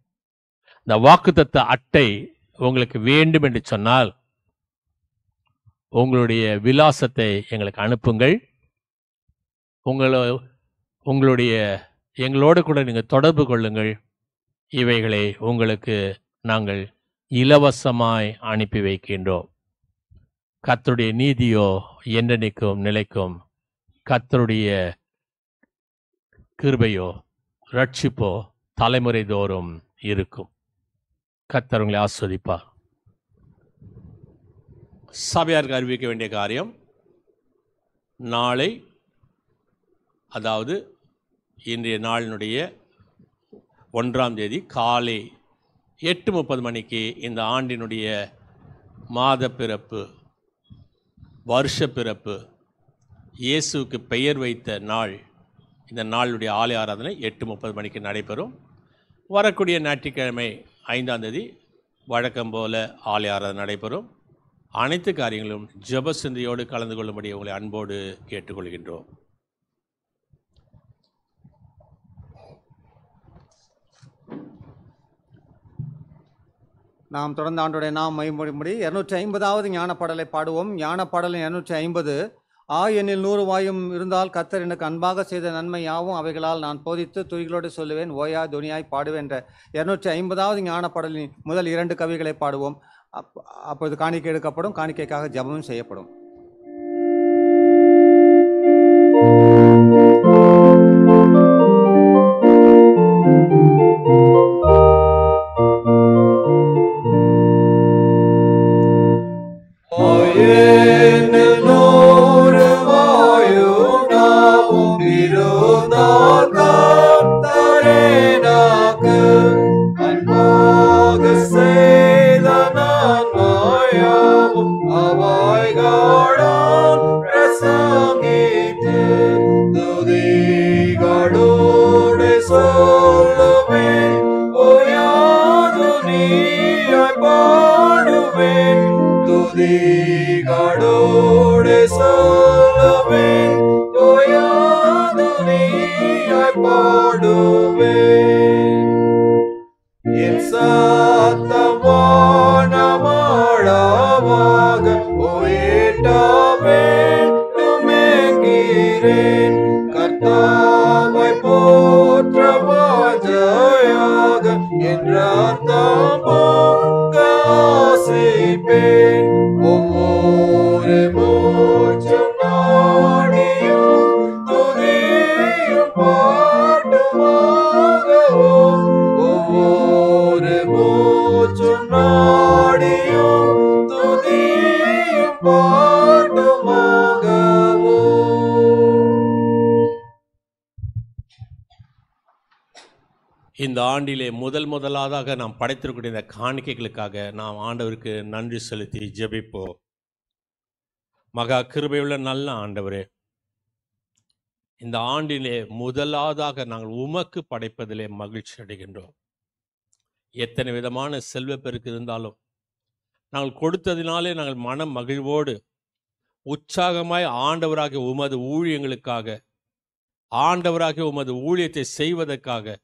Speaker 2: இந்த வாக்குத்தத்த அட்டை உங்களுக்கு வேண்டும் என்று சொன்னால் உங்களுடைய விலாசத்தை எங்களுக்கு அனுப்புங்கள். உங்களுடைய எங்களோடு கூட நீங்கள் தொடர்பு கொள்ளுங்கள். இவைகளை உங்களுக்கு நாங்கள் இலவசமாய் அனுப்பி வைக்கின்றோம். கர்த்தருடைய நீதியோ என்றென்றைக்கும் நிலைக்கும். கர்த்தருடைய கிருபையோ ரட்சிப்போ தலைமுறை தோறும் இருக்கும். கர்த்தர் உங்களை ஆஸ்வதிப்பார். சபையாருக்கு அறிவிக்க வேண்டிய காரியம், நாளை அதாவது இன்றைய நாளினுடைய 1ஆம் தேதி காலை 8:30 மணிக்கு இந்த ஆண்டினுடைய மாத பிறப்பு, வருஷ பிறப்பு, இயேசுவுக்கு பெயர் வைத்த நாள், இந்த நாளுடைய ஆலய ஆராதனை 8:30 மணிக்கு நடைபெறும். வரக்கூடிய ஞாயிற்றுக்கிழமை 5ஆம் தேதி வழக்கம் போல ஆலய ஆராதனை நடைபெறும். அனைத்து காரியங்களும் ஜெப சிந்தையோடு கலந்து கொள்ளும்படி உங்களை அன்போடு கேட்டுக்கொள்கின்றோம்.
Speaker 1: நாம் தொடர்ந்து ஆண்டோடைய நாம் மைமொழிமுடி 250வது ஞானப்பாடலை பாடுவோம். ஞானப்பாடலின் 250. எண்ணில் 100 வாயும் இருந்தால் கர்த்தர் எனக்கு அன்பாக செய்த நன்மை யாவும் அவைகளால் நான் போதித்து துதிகளோடு சொல்லுவேன், ஓயா துணியாய் பாடுவேன் என்ற 250வது ஞானப்பாடலின் முதல் 2 கவிகளை பாடுவோம். அப்பொழுது காணிக்கை எடுக்கப்படும். காணிக்கைக்காக ஜெபமும் செய்யப்படும்.
Speaker 2: இந்த ஆண்டிலே முதலாவதாக நாம் படைத்திருக்கக்கூடிய இந்த காணிக்கைகளுக்காக நாம் ஆண்டவருக்கு நன்றி செலுத்தி ஜெபிப்போம். மகா கிருபையுள்ள நல்ல ஆண்டவரே, இந்த ஆண்டிலே முதலாவதாக நாங்கள் உமக்கு படைப்பதிலே மகிழ்ச்சி அடைகின்றோம். எத்தனை விதமான செல்வப்பெருக்கு இருந்தாலும் நாங்கள் கொடுத்ததினாலே நாங்கள் மன மகிழ்வோடு உற்சாகமாய் ஆண்டவராகிய உமது ஊழியங்களுக்காக, ஆண்டவராகிய உமது ஊழியத்தை செய்வதற்காக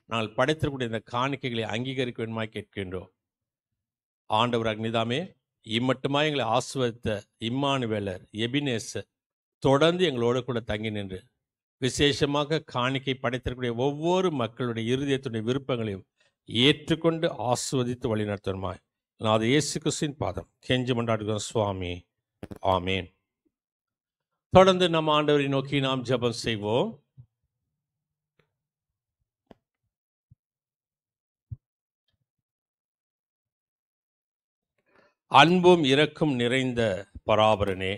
Speaker 2: நாங்கள் படைத்திருக்கக்கூடிய இந்த காணிக்கைகளை அங்கீகரிக்க வேண்டுமாய் கேட்கின்றோம். ஆண்டவராக நீதாமே இம்மட்டுமாய் எங்களை ஆசீர்வதித்த இம்மானுவேலர், எபினேசர் தொடர்ந்து எங்களோடு கூட தங்கி நின்று விசேஷமாக காணிக்கை படைத்திருக்கக்கூடிய ஒவ்வொரு மக்களுடைய இருதயத்துடைய விருப்பங்களையும் ஏற்றுக்கொண்டு ஆசீர்வதித்து வழிநடத்துமாய் நான் அது இயேசு கிறிஸ்துவின் பாதம் கெஞ்சி மன்றாடுகிறோம் சுவாமி. ஆமேன். தொடர்ந்து நம் ஆண்டவரை நோக்கி நாம் ஜெபம் செய்வோம். அன்பும் இரக்கம் நிறைந்த பராபரனே,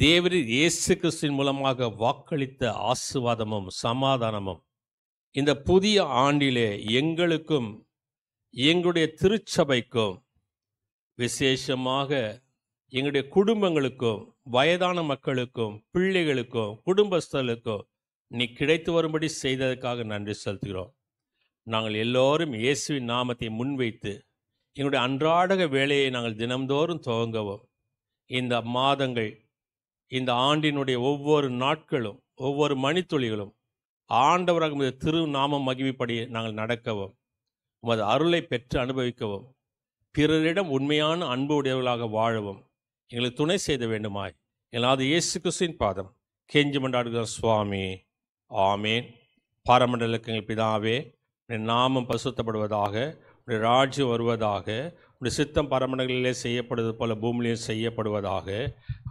Speaker 2: தேவரீர் இயேசு கிறிஸ்துவின் மூலமாக வாக்களித்த ஆசீர்வாதமும் சமாதானமும் இந்த புதிய ஆண்டிலே எங்களுக்கும் எங்களுடைய திருச்சபைக்கும் விசேஷமாக எங்களுடைய குடும்பங்களுக்கும் வயதான மக்களுக்கும் பிள்ளைகளுக்கும் குடும்பஸ்தர்களுக்கும் நீ கிடைத்து வரும்படி செய்ததற்காக நன்றி செலுத்துகிறோம். நாங்கள் எல்லோரும் இயேசுவின் நாமத்தை முன்வைத்து எங்களுடைய அன்றாட வேலையை நாங்கள் தினம்தோறும் துவங்கவும், இந்த மாதங்கள் இந்த ஆண்டினுடைய ஒவ்வொரு நாட்களும் ஒவ்வொரு மணித்துளிகளும் ஆண்டவராக உமது திருநாமம் மகிமைப்படி நாங்கள் நடக்கவும், உமது அருளை பெற்று அனுபவிக்கவும், பிறரிடம் உண்மையான அன்பு உடையவர்களாக வாழவும் எங்களுக்கு துணை செய்த வேண்டுமாய் எல்லாது இயேசு கிறிஸ்துவின் பாதம் கெஞ்சி மன்றாடுகிறோம் சுவாமி. ஆமேன். பாரமண்டலக்கு எங்கள் பிதாவே, உடைய நாமம் பசுத்தப்படுவதாக, உடைய ராஜ்யம் வருவதாக, உடைய சித்தம் பரமண்டங்களிலே செய்யப்படுவது போல பூமியிலே செய்யப்படுவதாக.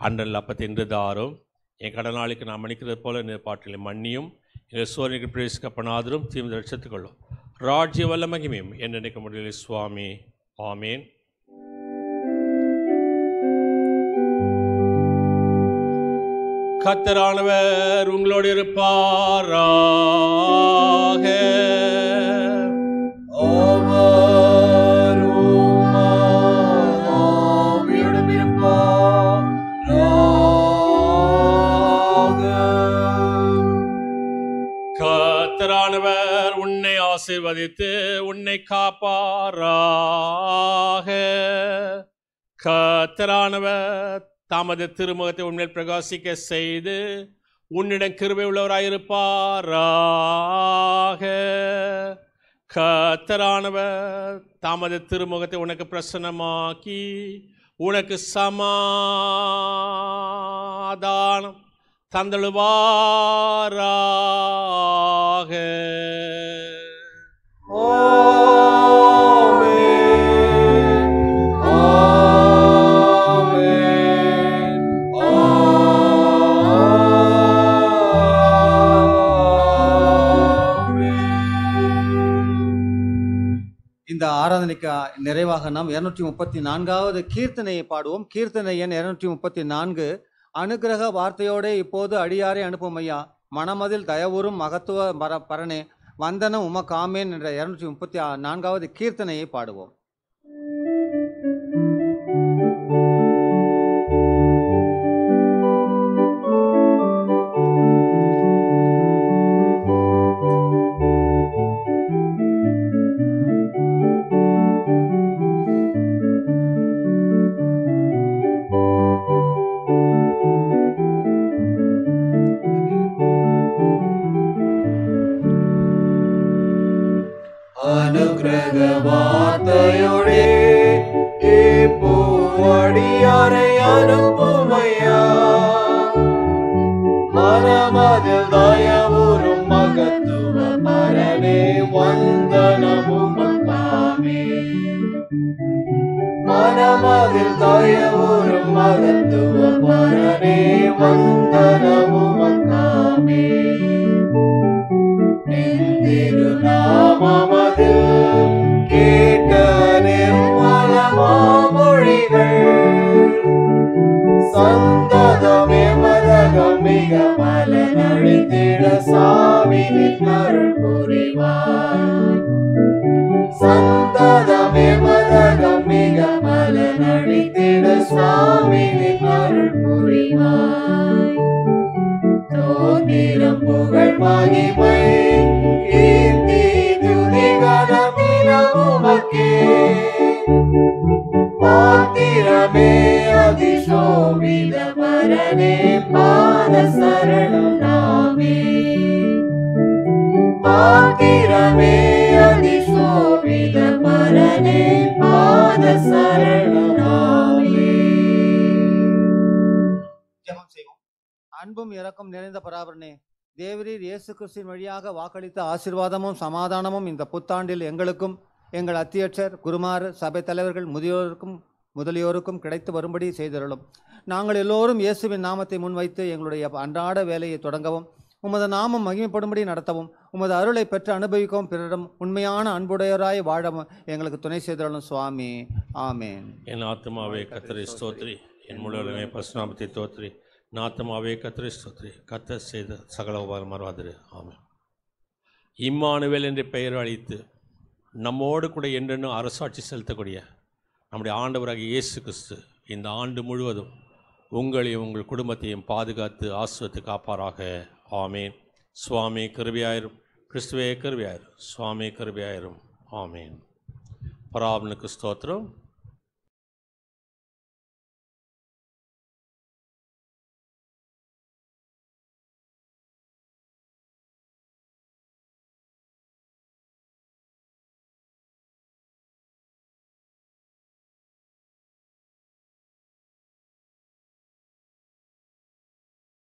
Speaker 2: அன்றல் அப்பத்தை இன்று தாரும், என் கடனாளிக்கு நாம் மன்னிக்கிறது போல பாட்டிலே மன்னியும், எங்கள் சோதனைக்கு பிரவேசிக்கப்படாதரும் தீர்ந்து ரட்சித்துக் கொள்ளும். ராஜ்ய வல்ல மகிமையும் என்று நினைக்க முடியல சுவாமி. ஆமேன். கர்த்தரானவர் உங்களோடு இருப்பாராக. கர்த்தரானவர் உன்னை ஆசீர்வதித்து உன்னை காப்பாராக. கர்த்தரானவர் தமது திருமுகத்தை உன்மேல் பிரகாசிக்க செய்து உன்னிடம் கிருபை உள்ளவராயிருப்பாராக. கர்த்தரானவர் தமது திருமுகத்தை உனக்கு பிரசன்னமாக்கி உனக்கு சமாதானம் தந்தழுவாராக.
Speaker 1: இந்த ஆராதனைக்கு நிறைவாக நாம் 234வது கீர்த்தனையை பாடுவோம். கீர்த்தனை எண் 234. அனுக்கிரக வார்த்தையோட இப்போது அடியாரை அனுப்பும் ஐயா, மனமதில் தயவுறும் மகத்துவ பரனே, வந்தனம் உமக்காமேன் என்ற 234வது கீர்த்தனையை பாடுவோம்.
Speaker 4: അനുഗ്രഹ വാർത്തയോടെ ഇപ്പോ അടിയാരെ അനുപ്പുമയ്യാ, മനമതിൽ ദയവുറും മഹത്വ പരനേ, വന്ദനമുമക്കാമേ. മനമതിൽ ദയവുറും മഹത്വ പരനേ, വന്ദനമുമക്കാമേ. திருநாமமதில் கேட்ட நிர்மலமாமொழிகள், சந்ததமே மதகம் மிக பலனளித்திட சாமியின் அருள் புரிவாய். சந்ததமே மதகம் மிக பலனளித்திட சாமியின் அருள் புரிவாய். தோத்திரம் புகழ் மகிமை கீர்த்தி துதி கனமினமுமக்கே, பாத்திரமே அதிசோபித பரனே, பாத சரணம் நாமே. பாத்திரமே அதிசோபித பரனே, பாத சரணம் நாமே.
Speaker 1: ஜெபம் செய்வோம். அன்பும் இரக்கம் நிறைந்த பராபரனே, தேவரீர் இயேசு கிறிஸ்துவின் வழியாக வாக்களித்த ஆசீர்வாதமும் சமாதானமும் இந்த புத்தாண்டில் எங்களுக்கும் எங்கள் அத்தியட்சர் குருமார் சபை தலைவர்கள் முதியோருக்கும் முதலியோருக்கும் கிடைத்து வரும்படி செய்தருளும். நாங்கள் எல்லோரும் இயேசுவின் நாமத்தை முன்வைத்து எங்களுடைய அன்றாட வேலையை தொடங்கவும், உமது நாமம் மகிமைப்படும்படி நடத்தவும், உமது அருளை பெற்று அனுபவிக்கவும், பிறரிடம் உண்மையான அன்புடையராய் வாழவும் எங்களுக்கு துணை செய்தருளும் சுவாமி. ஆமேன்.
Speaker 2: என் ஆத்மாவே கர்த்தரை ஸ்தோத்திரி, என் முழுவதுமே பரிசுநாமத்தை தோத்திரி. என் ஆத்மாவே கர்த்தரை ஸ்தோத்திரி, கர்த்தர் செய்த சகல உபகாரம் மறவாதிரு. ஆமென். இம்மானுவேல் என்ற பெயர் அளித்து நம்மோடு கூட என்றென்னும் அரசாட்சி செலுத்தக்கூடிய நம்முடைய ஆண்டவராகிய இயேசு கிறிஸ்து இந்த ஆண்டு முழுவதும் உங்களையும் உங்கள் குடும்பத்தையும் பாதுகாத்து ஆசிர்வதித்து காப்பாராக. ஆமேன். சுவாமி கிருபையாயிரும். கிறிஸ்துவே கிருபையாயிரும். சுவாமி கிருபையாயிரும். ஆமேன். பராபரனுக்கு ஸ்தோத்திரம்.